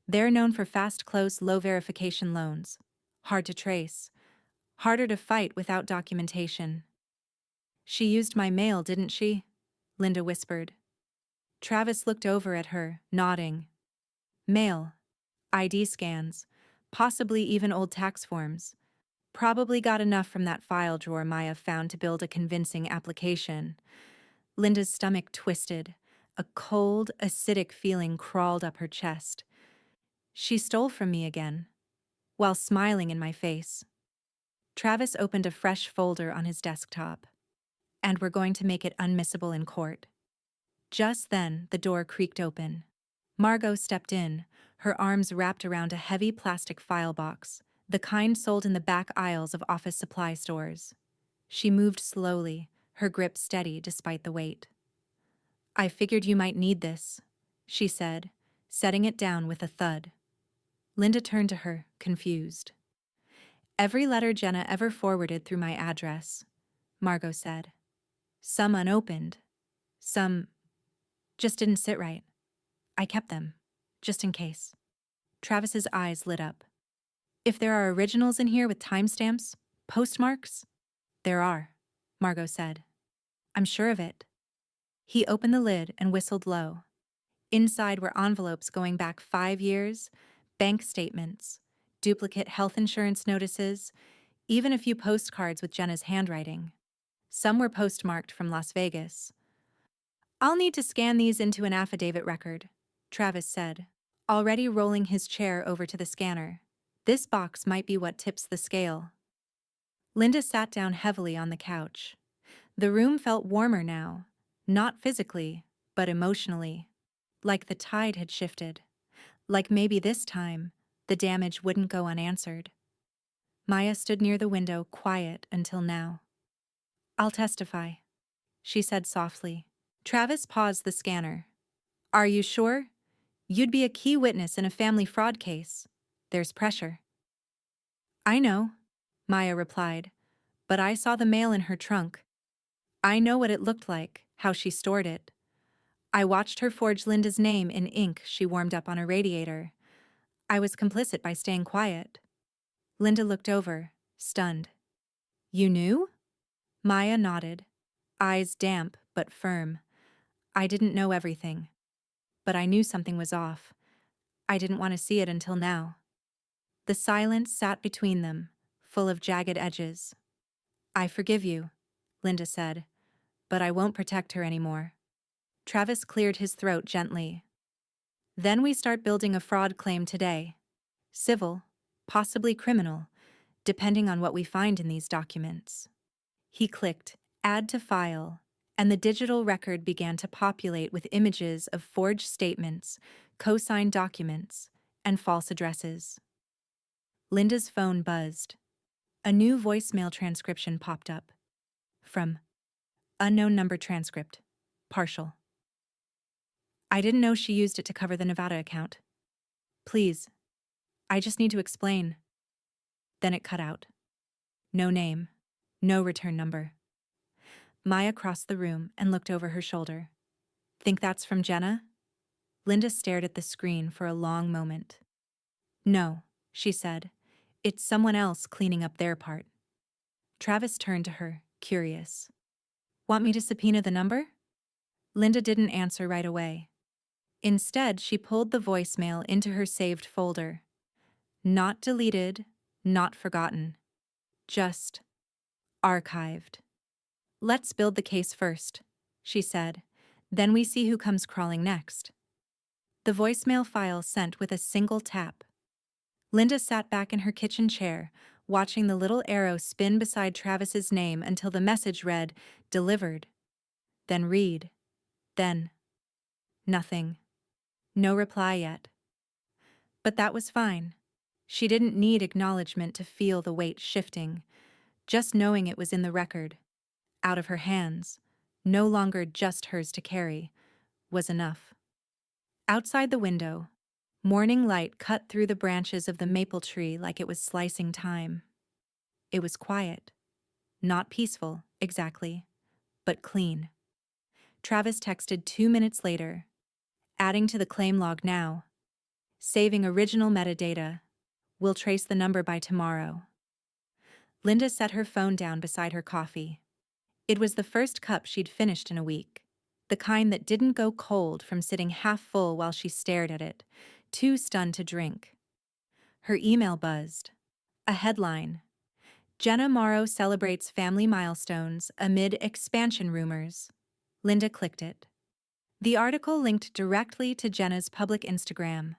They're known for fast close, low verification loans. Hard to trace. Harder to fight without documentation. She used my mail, didn't she? Linda whispered. Travis looked over at her, nodding. Mail. ID scans. Possibly even old tax forms. Probably got enough from that file drawer Maya found to build a convincing application. Linda's stomach twisted. A cold, acidic feeling crawled up her chest. She stole from me again, while smiling in my face. Travis opened a fresh folder on his desktop. And we're going to make it unmissable in court. Just then, the door creaked open. Margot stepped in, her arms wrapped around a heavy plastic file box, the kind sold in the back aisles of office supply stores. She moved slowly, her grip steady despite the weight. I figured you might need this, she said, setting it down with a thud. Linda turned to her, confused. Every letter Jenna ever forwarded through my address, Margot said. Some unopened. Some just didn't sit right. I kept them, just in case. Travis's eyes lit up. If there are originals in here with timestamps, postmarks? There are, Margot said. I'm sure of it. He opened the lid and whistled low. Inside were envelopes going back 5 years, bank statements, duplicate health insurance notices, even a few postcards with Jenna's handwriting. Some were postmarked from Las Vegas. I'll need to scan these into an affidavit record, Travis said, already rolling his chair over to the scanner. This box might be what tips the scale. Linda sat down heavily on the couch. The room felt warmer now, not physically, but emotionally. Like the tide had shifted. Like maybe this time, the damage wouldn't go unanswered. Maya stood near the window, quiet until now. I'll testify, she said softly. Travis paused the scanner. Are you sure? You'd be a key witness in a family fraud case. There's pressure. I know, Maya replied, but I saw the mail in her trunk. I know what it looked like, how she stored it. I watched her forge Linda's name in ink she warmed up on a radiator. I was complicit by staying quiet. Linda looked over, stunned. You knew? Maya nodded, eyes damp but firm. I didn't know everything, but I knew something was off. I didn't want to see it until now. The silence sat between them, full of jagged edges. I forgive you, Linda said, but I won't protect her anymore. Travis cleared his throat gently. Then we start building a fraud claim today. Civil, possibly criminal, depending on what we find in these documents. He clicked, Add to File, and the digital record began to populate with images of forged statements, co-signed documents, and false addresses. Linda's phone buzzed. A new voicemail transcription popped up. From unknown number transcript, partial. I didn't know she used it to cover the Nevada account. Please, I just need to explain. Then it cut out. No name, no return number. Maya crossed the room and looked over her shoulder. Think that's from Jenna? Linda stared at the screen for a long moment. No, she said. It's someone else cleaning up their part. Travis turned to her, curious. Want me to subpoena the number? Linda didn't answer right away. Instead, she pulled the voicemail into her saved folder. Not deleted, not forgotten. Just archived. Let's build the case first, she said. Then we see who comes crawling next. The voicemail file sent with a single tap. Linda sat back in her kitchen chair, watching the little arrow spin beside Travis's name until the message read, Delivered. Then read. Then Nothing. No reply yet. But that was fine. She didn't need acknowledgement to feel the weight shifting. Just knowing it was in the record, out of her hands, no longer just hers to carry, was enough. Outside the window, morning light cut through the branches of the maple tree like it was slicing time. It was quiet. Not peaceful, exactly, but clean. Travis texted 2 minutes later, adding to the claim log now. Saving original metadata. We'll trace the number by tomorrow. Linda set her phone down beside her coffee. It was the first cup she'd finished in a week. The kind that didn't go cold from sitting half full while she stared at it, too stunned to drink. Her email buzzed. A headline. Jenna Morrow celebrates family milestones amid expansion rumors. Linda clicked it. The article linked directly to Jenna's public Instagram.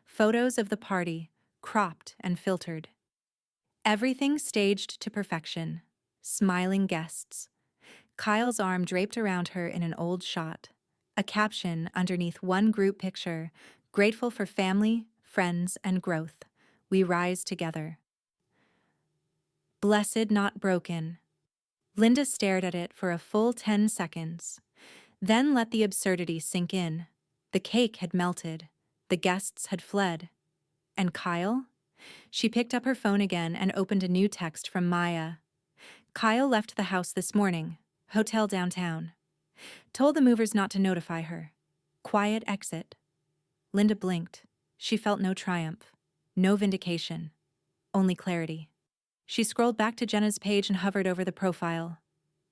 Photos of the party, cropped and filtered. Everything staged to perfection. Smiling guests. Kyle's arm draped around her in an old shot. A caption underneath one group picture, grateful for family, friends, and growth. We rise together. Blessed, not broken. Linda stared at it for a full 10 seconds. Then let the absurdity sink in. The cake had melted. The guests had fled. And Kyle? She picked up her phone again and opened a new text from Maya. Kyle left the house this morning. Hotel downtown. Told the movers not to notify her. Quiet exit. Linda blinked. She felt no triumph. No vindication. Only clarity. She scrolled back to Jenna's page and hovered over the profile.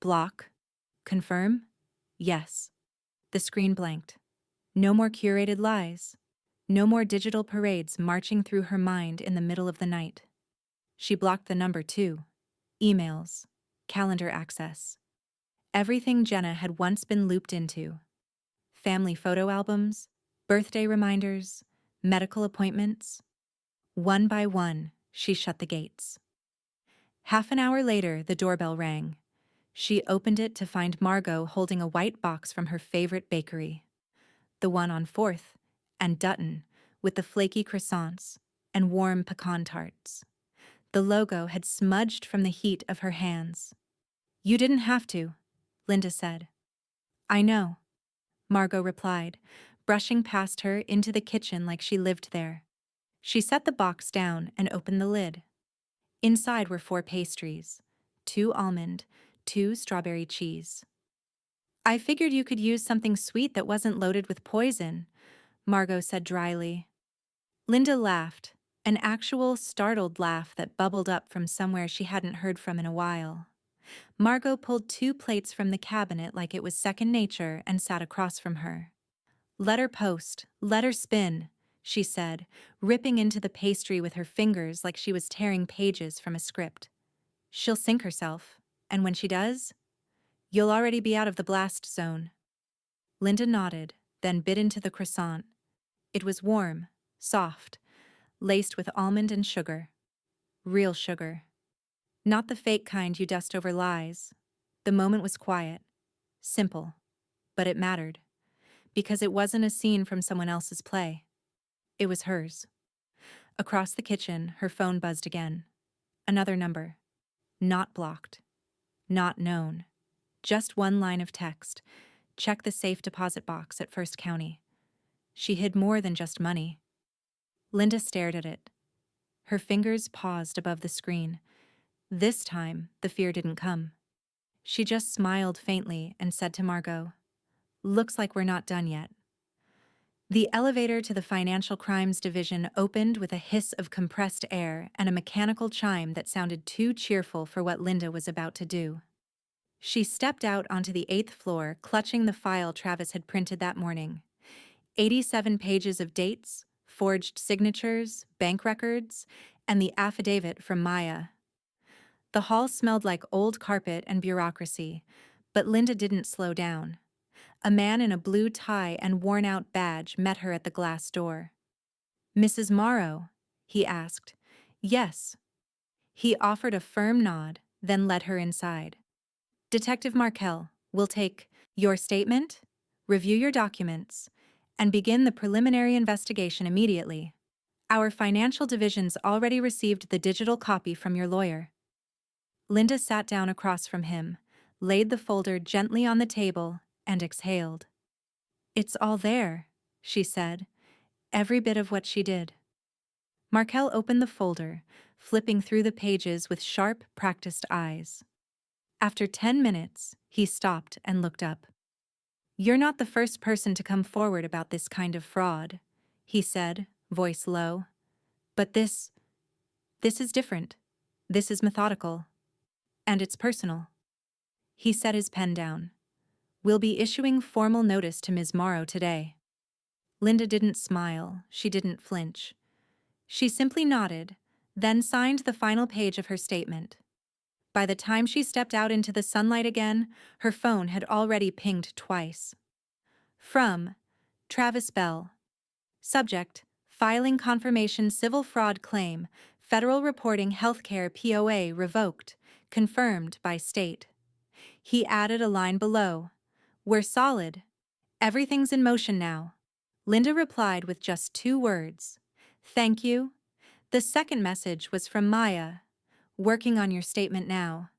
Block. Confirm? Yes. The screen blanked. No more curated lies. No more digital parades marching through her mind in the middle of the night. She blocked the number too. Emails. Calendar access. Everything Jenna had once been looped into. Family photo albums, birthday reminders, medical appointments. One by one, she shut the gates. Half an hour later, the doorbell rang. She opened it to find Margot holding a white box from her favorite bakery. The one on 4th and Dutton, with the flaky croissants and warm pecan tarts. The logo had smudged from the heat of her hands. You didn't have to, Linda said. I know, Margot replied, brushing past her into the kitchen like she lived there. She set the box down and opened the lid. Inside were 4 pastries, 2 almond, 2 strawberry cheese. I figured you could use something sweet that wasn't loaded with poison, Margot said dryly. Linda laughed, an actual startled laugh that bubbled up from somewhere she hadn't heard from in a while. Margot pulled 2 plates from the cabinet like it was second nature and sat across from her. Let her post, let her spin, she said, ripping into the pastry with her fingers like she was tearing pages from a script. She'll sink herself, and when she does, you'll already be out of the blast zone. Linda nodded, then bit into the croissant. It was warm, soft, laced with almond and sugar. Real sugar. Not the fake kind you dust over lies. The moment was quiet, simple, but it mattered, because it wasn't a scene from someone else's play. It was hers. Across the kitchen, her phone buzzed again. Another number. Not blocked. Not known. Just one line of text. Check the safe deposit box at First County. She hid more than just money. Linda stared at it. Her fingers paused above the screen. This time, the fear didn't come. She just smiled faintly and said to Margot, "Looks like we're not done yet." The elevator to the Financial Crimes Division opened with a hiss of compressed air and a mechanical chime that sounded too cheerful for what Linda was about to do. She stepped out onto the 8th floor, clutching the file Travis had printed that morning. 87 pages of dates, forged signatures, bank records, and the affidavit from Maya. The hall smelled like old carpet and bureaucracy, but Linda didn't slow down. A man in a blue tie and worn-out badge met her at the glass door. "Mrs. Morrow?" he asked. "Yes." He offered a firm nod, then led her inside. "Detective Markel, we'll take your statement, review your documents, and begin the preliminary investigation immediately. Our financial division's already received the digital copy from your lawyer. Linda sat down across from him, laid the folder gently on the table, and exhaled. It's all there, she said, every bit of what she did. Markel opened the folder, flipping through the pages with sharp, practiced eyes. After 10 minutes, he stopped and looked up. You're not the first person to come forward about this kind of fraud, he said, voice low. But this is different. This is methodical. And it's personal. He set his pen down. We'll be issuing formal notice to Ms. Morrow today. Linda didn't smile, she didn't flinch. She simply nodded, then signed the final page of her statement. By the time she stepped out into the sunlight again, her phone had already pinged twice. From Travis Bell. Subject: Filing confirmation civil fraud claim, federal reporting healthcare POA revoked, confirmed by state. He added a line below. We're solid. Everything's in motion now. Linda replied with just 2 words. Thank you. The second message was from Maya. Working on your statement now.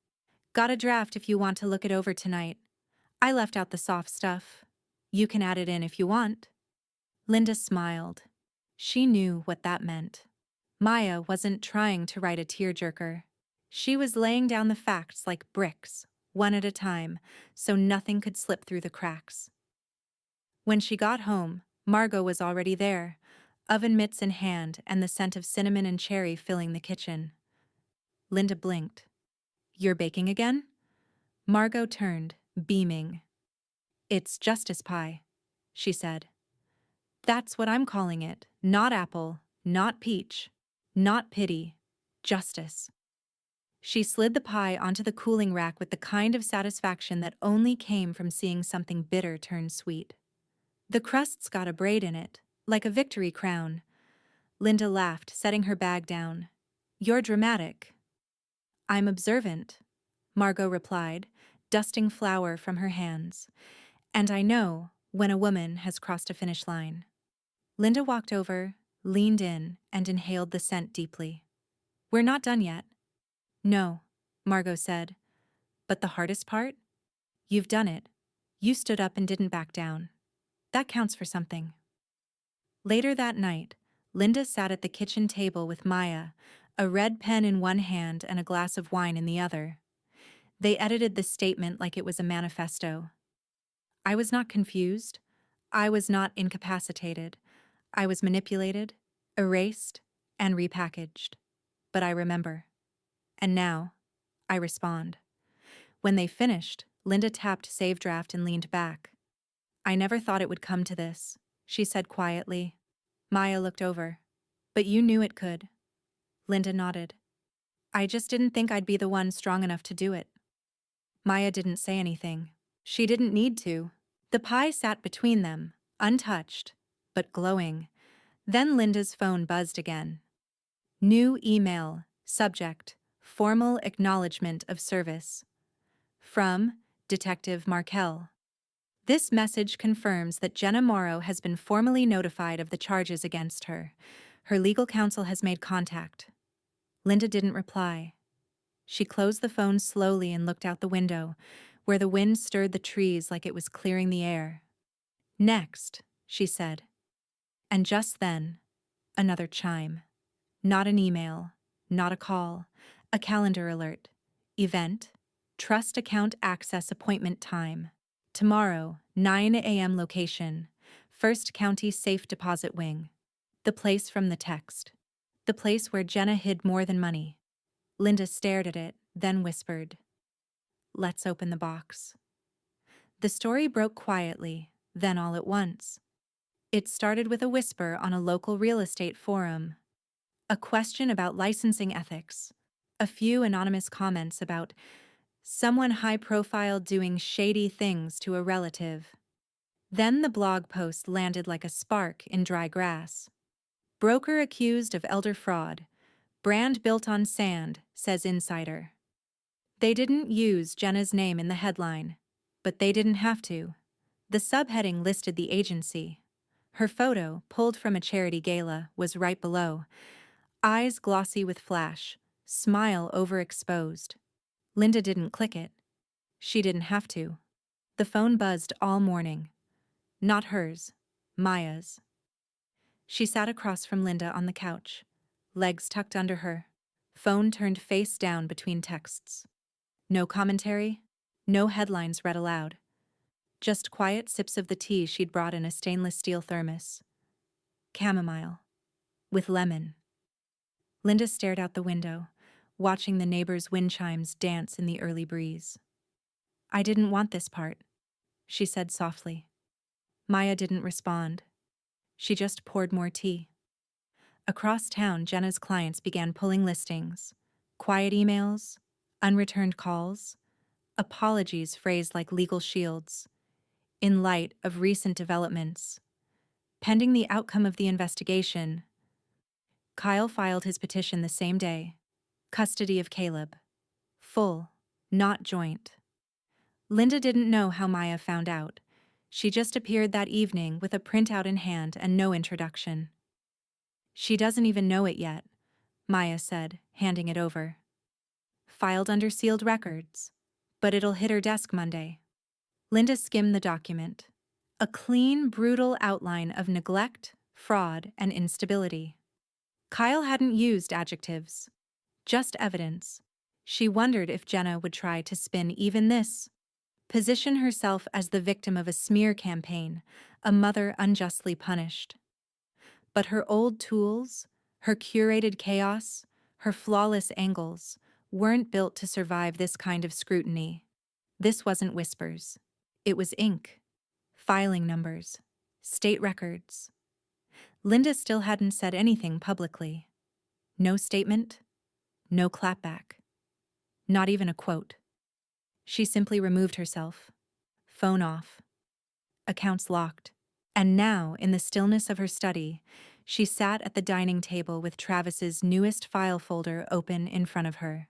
Got a draft if you want to look it over tonight. I left out the soft stuff. You can add it in if you want. Linda smiled. She knew what that meant. Maya wasn't trying to write a tearjerker. She was laying down the facts like bricks, one at a time, so nothing could slip through the cracks. When she got home, Margot was already there, oven mitts in hand and the scent of cinnamon and cherry filling the kitchen. Linda blinked. You're baking again? Margot turned, beaming. It's justice pie, she said. That's what I'm calling it. Not apple, not peach, not pity, justice. She slid the pie onto the cooling rack with the kind of satisfaction that only came from seeing something bitter turn sweet. The crust's got a braid in it, like a victory crown. Linda laughed, setting her bag down. You're dramatic. I'm observant, Margot replied, dusting flour from her hands. And I know when a woman has crossed a finish line. Linda walked over, leaned in, and inhaled the scent deeply. We're not done yet. No, Margot said. But the hardest part? You've done it. You stood up and didn't back down. That counts for something. Later that night, Linda sat at the kitchen table with Maya, a red pen in one hand and a glass of wine in the other. They edited the statement like it was a manifesto. I was not confused. I was not incapacitated. I was manipulated, erased, and repackaged. But I remember. And now, I respond. When they finished, Linda tapped save draft and leaned back. I never thought it would come to this, she said quietly. Maya looked over. But you knew it could. Linda nodded. I just didn't think I'd be the one strong enough to do it. Maya didn't say anything. She didn't need to. The pie sat between them, untouched, but glowing. Then Linda's phone buzzed again. New email, subject, formal acknowledgement of service. From Detective Markel. This message confirms that Jenna Morrow has been formally notified of the charges against her. Her legal counsel has made contact. Linda didn't reply. She closed the phone slowly and looked out the window, where the wind stirred the trees like it was clearing the air. Next, she said. And just then, another chime. Not an email, not a call, a calendar alert. Event, trust account access appointment time. Tomorrow, 9 a.m. location, First County Safe Deposit Wing. The place from the text. The place where Jenna hid more than money. Linda stared at it, then whispered, Let's open the box. The story broke quietly, then all at once. It started with a whisper on a local real estate forum. A question about licensing ethics. A few anonymous comments about someone high-profile doing shady things to a relative. Then the blog post landed like a spark in dry grass. Broker accused of elder fraud. Brand built on sand, says insider. They didn't use Jenna's name in the headline, but they didn't have to. The subheading listed the agency. Her photo, pulled from a charity gala, was right below. Eyes glossy with flash, smile overexposed. Linda didn't click it. She didn't have to. The phone buzzed all morning. Not hers, Maya's. She sat across from Linda on the couch, legs tucked under her, phone turned face down between texts. No commentary, no headlines read aloud. Just quiet sips of the tea she'd brought in a stainless steel thermos. Chamomile. With lemon. Linda stared out the window, watching the neighbors' wind chimes dance in the early breeze. I didn't want this part, she said softly. Maya didn't respond. She just poured more tea. Across town, Jenna's clients began pulling listings. Quiet emails, unreturned calls, apologies phrased like legal shields. In light of recent developments, pending the outcome of the investigation, Kyle filed his petition the same day. Custody of Caleb. Full, not joint. Linda didn't know how Maya found out. She just appeared that evening with a printout in hand and no introduction. She doesn't even know it yet, Maya said, handing it over. Filed under sealed records, but it'll hit her desk Monday. Linda skimmed the document. A clean, brutal outline of neglect, fraud, and instability. Kyle hadn't used adjectives, just evidence. She wondered if Jenna would try to spin even this. Position herself as the victim of a smear campaign, a mother unjustly punished. But her old tools, her curated chaos, her flawless angles, weren't built to survive this kind of scrutiny. This wasn't whispers. It was ink. Filing numbers. State records. Linda still hadn't said anything publicly. No statement. No clapback. Not even a quote. She simply removed herself. Phone off. Accounts locked. And now, in the stillness of her study, she sat at the dining table with Travis's newest file folder open in front of her.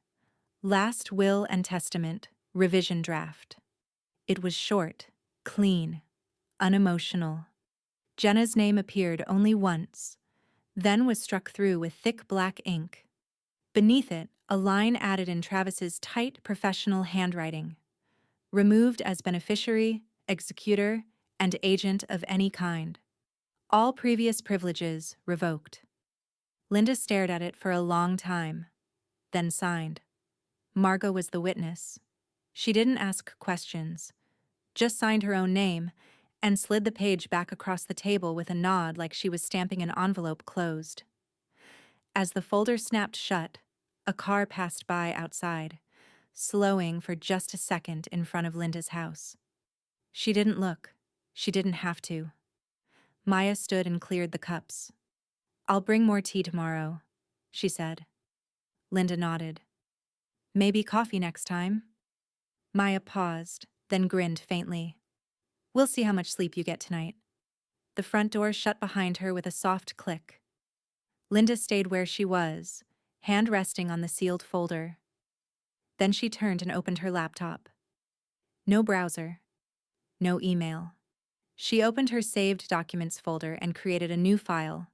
Last Will and Testament, revision draft. It was short, clean, unemotional. Jenna's name appeared only once, then was struck through with thick black ink. Beneath it, a line added in Travis's tight, professional handwriting. Removed as beneficiary, executor, and agent of any kind. All previous privileges revoked. Linda stared at it for a long time, then signed. Margot was the witness. She didn't ask questions, just signed her own name and slid the page back across the table with a nod like she was stamping an envelope closed. As the folder snapped shut, a car passed by outside, slowing for just a second in front of Linda's house. She didn't look. She didn't have to. Maya stood and cleared the cups. I'll bring more tea tomorrow, she said. Linda nodded. Maybe coffee next time? Maya paused, then grinned faintly. We'll see how much sleep you get tonight. The front door shut behind her with a soft click. Linda stayed where she was, hand resting on the sealed folder. Then she turned and opened her laptop. No browser. No email. She opened her saved documents folder and created a new file.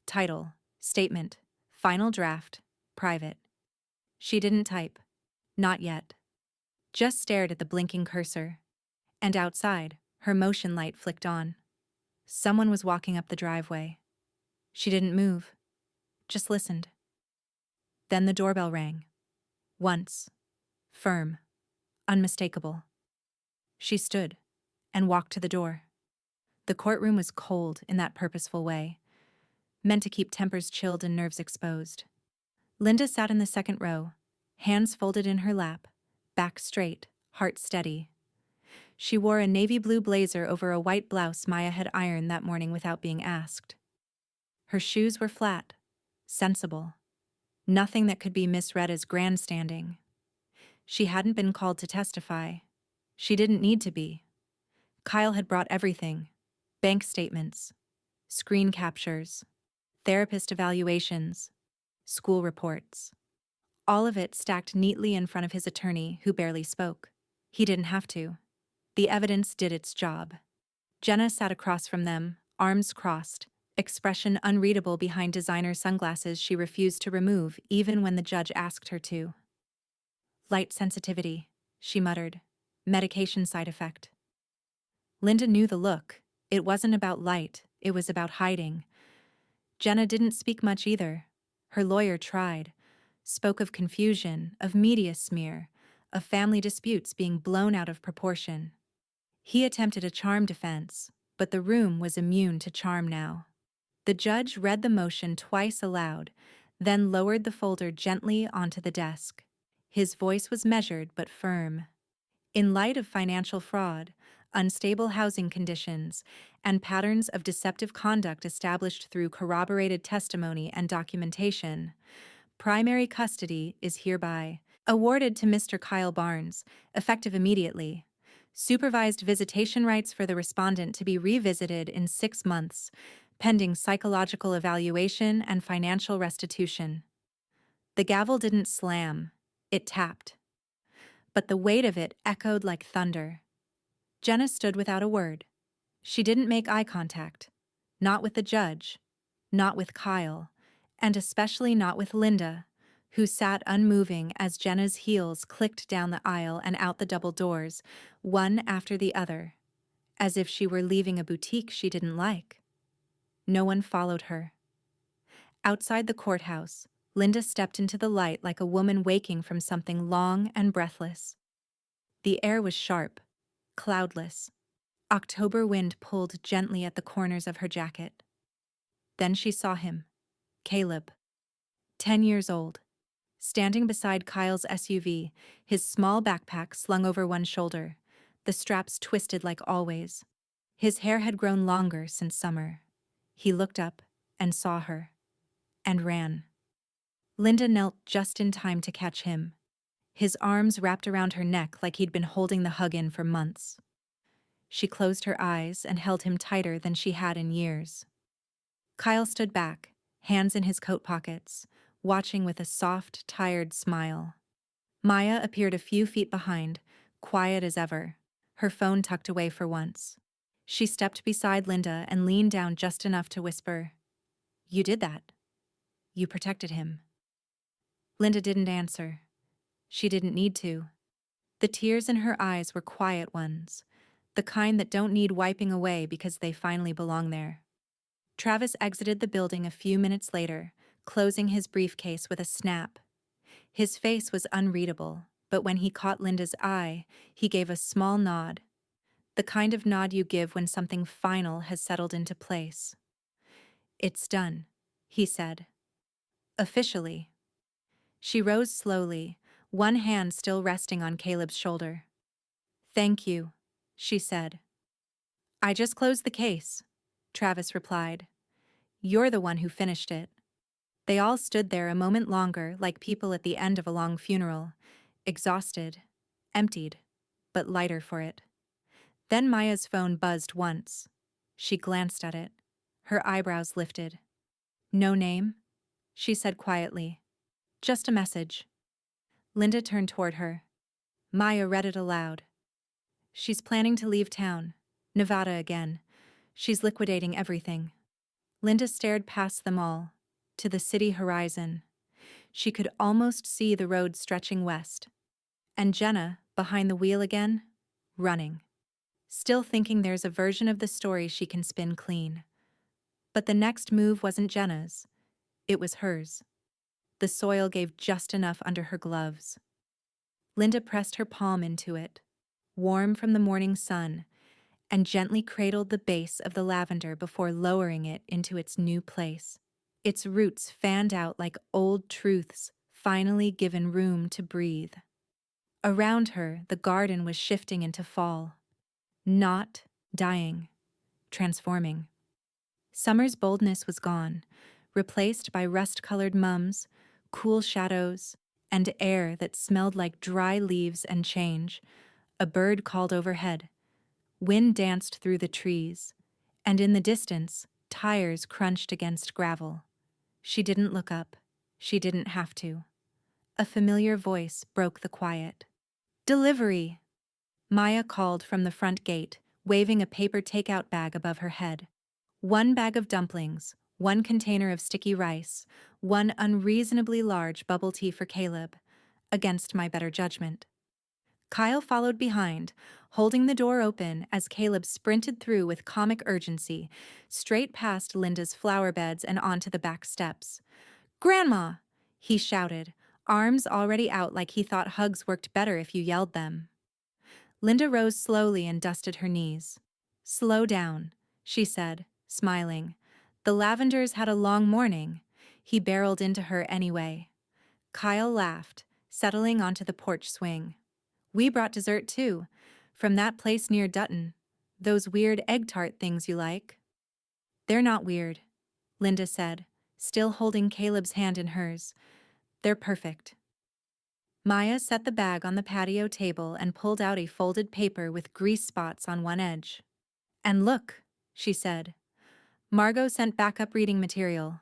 Title, statement, final draft, private. She didn't type. Not yet. Just stared at the blinking cursor. And outside, her motion light flicked on. Someone was walking up the driveway. She didn't move. Just listened. Then the doorbell rang. Once. Firm. Unmistakable. She stood and walked to the door. The courtroom was cold in that purposeful way, meant to keep tempers chilled and nerves exposed. Linda sat in the second row, hands folded in her lap, back straight, heart steady. She wore a navy blue blazer over a white blouse Maya had ironed that morning without being asked. Her shoes were flat, sensible, nothing that could be misread as grandstanding. She hadn't been called to testify. She didn't need to be. Kyle had brought everything. Bank statements, screen captures, therapist evaluations, school reports. All of it stacked neatly in front of his attorney, who barely spoke. He didn't have to. The evidence did its job. Jenna sat across from them, arms crossed, expression unreadable behind designer sunglasses she refused to remove even when the judge asked her to. Light sensitivity, she muttered. Medication side effect. Linda knew the look. It wasn't about light, it was about hiding. Jenna didn't speak much either. Her lawyer tried. Spoke of confusion, of media smear, of family disputes being blown out of proportion. He attempted a charm defense, but the room was immune to charm now. The judge read the motion twice aloud, then lowered the folder gently onto the desk. His voice was measured but firm. In light of financial fraud, unstable housing conditions, and patterns of deceptive conduct established through corroborated testimony and documentation, primary custody is hereby awarded to Mr. Kyle Barnes, effective immediately. Supervised visitation rights for the respondent to be revisited in 6 months, pending psychological evaluation and financial restitution. The gavel didn't slam, it tapped. But the weight of it echoed like thunder. Jenna stood without a word. She didn't make eye contact. Not with the judge, not with Kyle, and especially not with Linda, who sat unmoving as Jenna's heels clicked down the aisle and out the double doors, one after the other, as if she were leaving a boutique she didn't like. No one followed her. Outside the courthouse, Linda stepped into the light like a woman waking from something long and breathless. The air was sharp, cloudless. October wind pulled gently at the corners of her jacket. Then she saw him, Caleb, 10 years old, standing beside Kyle's SUV, his small backpack slung over one shoulder, the straps twisted like always. His hair had grown longer since summer. He looked up and saw her, and ran. Linda knelt just in time to catch him, his arms wrapped around her neck like he'd been holding the hug in for months. She closed her eyes and held him tighter than she had in years. Kyle stood back, hands in his coat pockets, watching with a soft, tired smile. Maya appeared a few feet behind, quiet as ever, her phone tucked away for once. She stepped beside Linda and leaned down just enough to whisper, "You did that. You protected him." Linda didn't answer. She didn't need to. The tears in her eyes were quiet ones, the kind that don't need wiping away because they finally belong there. Travis exited the building a few minutes later, closing his briefcase with a snap. His face was unreadable, but when he caught Linda's eye, he gave a small nod. The kind of nod you give when something final has settled into place. "It's done," he said. "Officially." She rose slowly, one hand still resting on Caleb's shoulder. "Thank you," she said. "I just closed the case," Travis replied. "You're the one who finished it." They all stood there a moment longer like people at the end of a long funeral, exhausted, emptied, but lighter for it. Then Maya's phone buzzed once. She glanced at it, her eyebrows lifted. "No name?" she said quietly. "Just a message." Linda turned toward her. Maya read it aloud. "She's planning to leave town, Nevada again. She's liquidating everything." Linda stared past them all, to the city horizon. She could almost see the road stretching west. And Jenna, behind the wheel again, running. Still thinking there's a version of the story she can spin clean. But the next move wasn't Jenna's. It was hers. The soil gave just enough under her gloves. Linda pressed her palm into it, warm from the morning sun, and gently cradled the base of the lavender before lowering it into its new place. Its roots fanned out like old truths, finally given room to breathe. Around her, the garden was shifting into fall. Not dying, transforming. Summer's boldness was gone, replaced by rust-colored mums, cool shadows, and air that smelled like dry leaves and change. A bird called overhead. Wind danced through the trees, and in the distance, tires crunched against gravel. She didn't look up. She didn't have to. A familiar voice broke the quiet. "Delivery!" Maya called from the front gate, waving a paper takeout bag above her head. 1 bag of dumplings, 1 container of sticky rice, 1 unreasonably large bubble tea for Caleb, against my better judgment. Kyle followed behind, holding the door open as Caleb sprinted through with comic urgency, straight past Linda's flower beds and onto the back steps. "Grandma!" he shouted, arms already out like he thought hugs worked better if you yelled them. Linda rose slowly and dusted her knees. "Slow down," she said, smiling. The Lavenders had a long morning. He barreled into her anyway. Kyle laughed, settling onto the porch swing. "We brought dessert too, from that place near Dutton. Those weird egg tart things you like." "They're not weird," Linda said, still holding Caleb's hand in hers. "They're perfect." Maya set the bag on the patio table and pulled out a folded paper with grease spots on one edge. "And look," she said. "Margot sent backup reading material."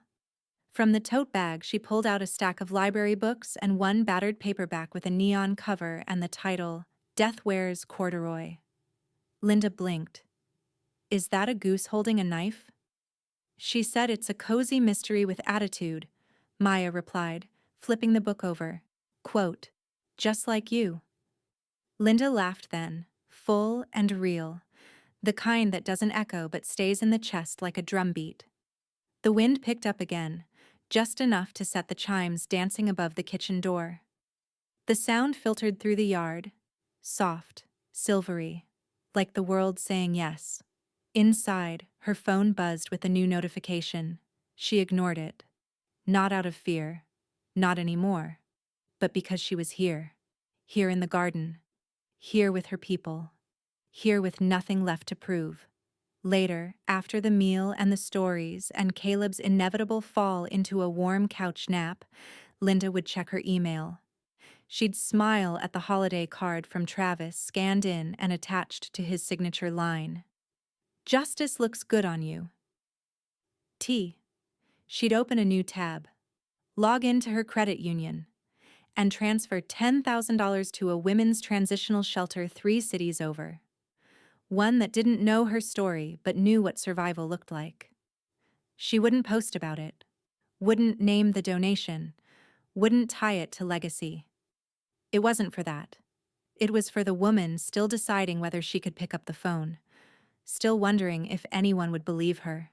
From the tote bag, she pulled out a stack of library books and 1 battered paperback with a neon cover and the title, "Death Wears Corduroy." Linda blinked. "Is that a goose holding a knife?" "She said it's a cozy mystery with attitude," Maya replied, flipping the book over. Quote, "Just like you." Linda laughed then, full and real, the kind that doesn't echo but stays in the chest like a drumbeat. The wind picked up again, just enough to set the chimes dancing above the kitchen door. The sound filtered through the yard, soft, silvery, like the world saying yes. Inside, her phone buzzed with a new notification. She ignored it. Not out of fear, not anymore, but because she was here. Here in the garden. Here with her people. Here with nothing left to prove. Later, after the meal and the stories and Caleb's inevitable fall into a warm couch nap, Linda would check her email. She'd smile at the holiday card from Travis scanned in and attached to his signature line. "Justice looks good on you." T. She'd open a new tab, log into her credit union, and transfer $10,000 to a women's transitional shelter 3 cities over. One that didn't know her story but knew what survival looked like. She wouldn't post about it, wouldn't name the donation, wouldn't tie it to legacy. It wasn't for that. It was for the woman still deciding whether she could pick up the phone, still wondering if anyone would believe her,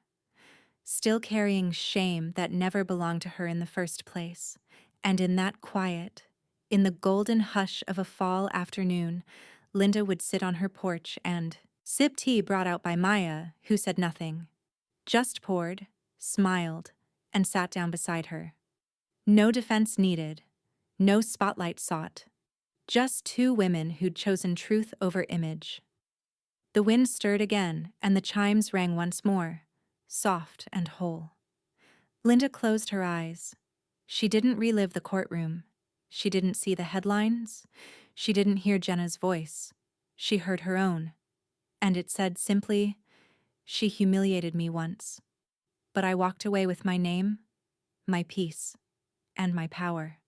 still carrying shame that never belonged to her in the first place. And in that quiet, in the golden hush of a fall afternoon, Linda would sit on her porch and sip tea brought out by Maya, who said nothing, just poured, smiled, and sat down beside her. No defense needed, no spotlight sought, just 2 women who'd chosen truth over image. The wind stirred again, and the chimes rang once more, soft and whole. Linda closed her eyes. She didn't relive the courtroom. She didn't see the headlines. She didn't hear Jenna's voice. She heard her own. And it said simply, "She humiliated me once. But I walked away with my name, my peace, and my power."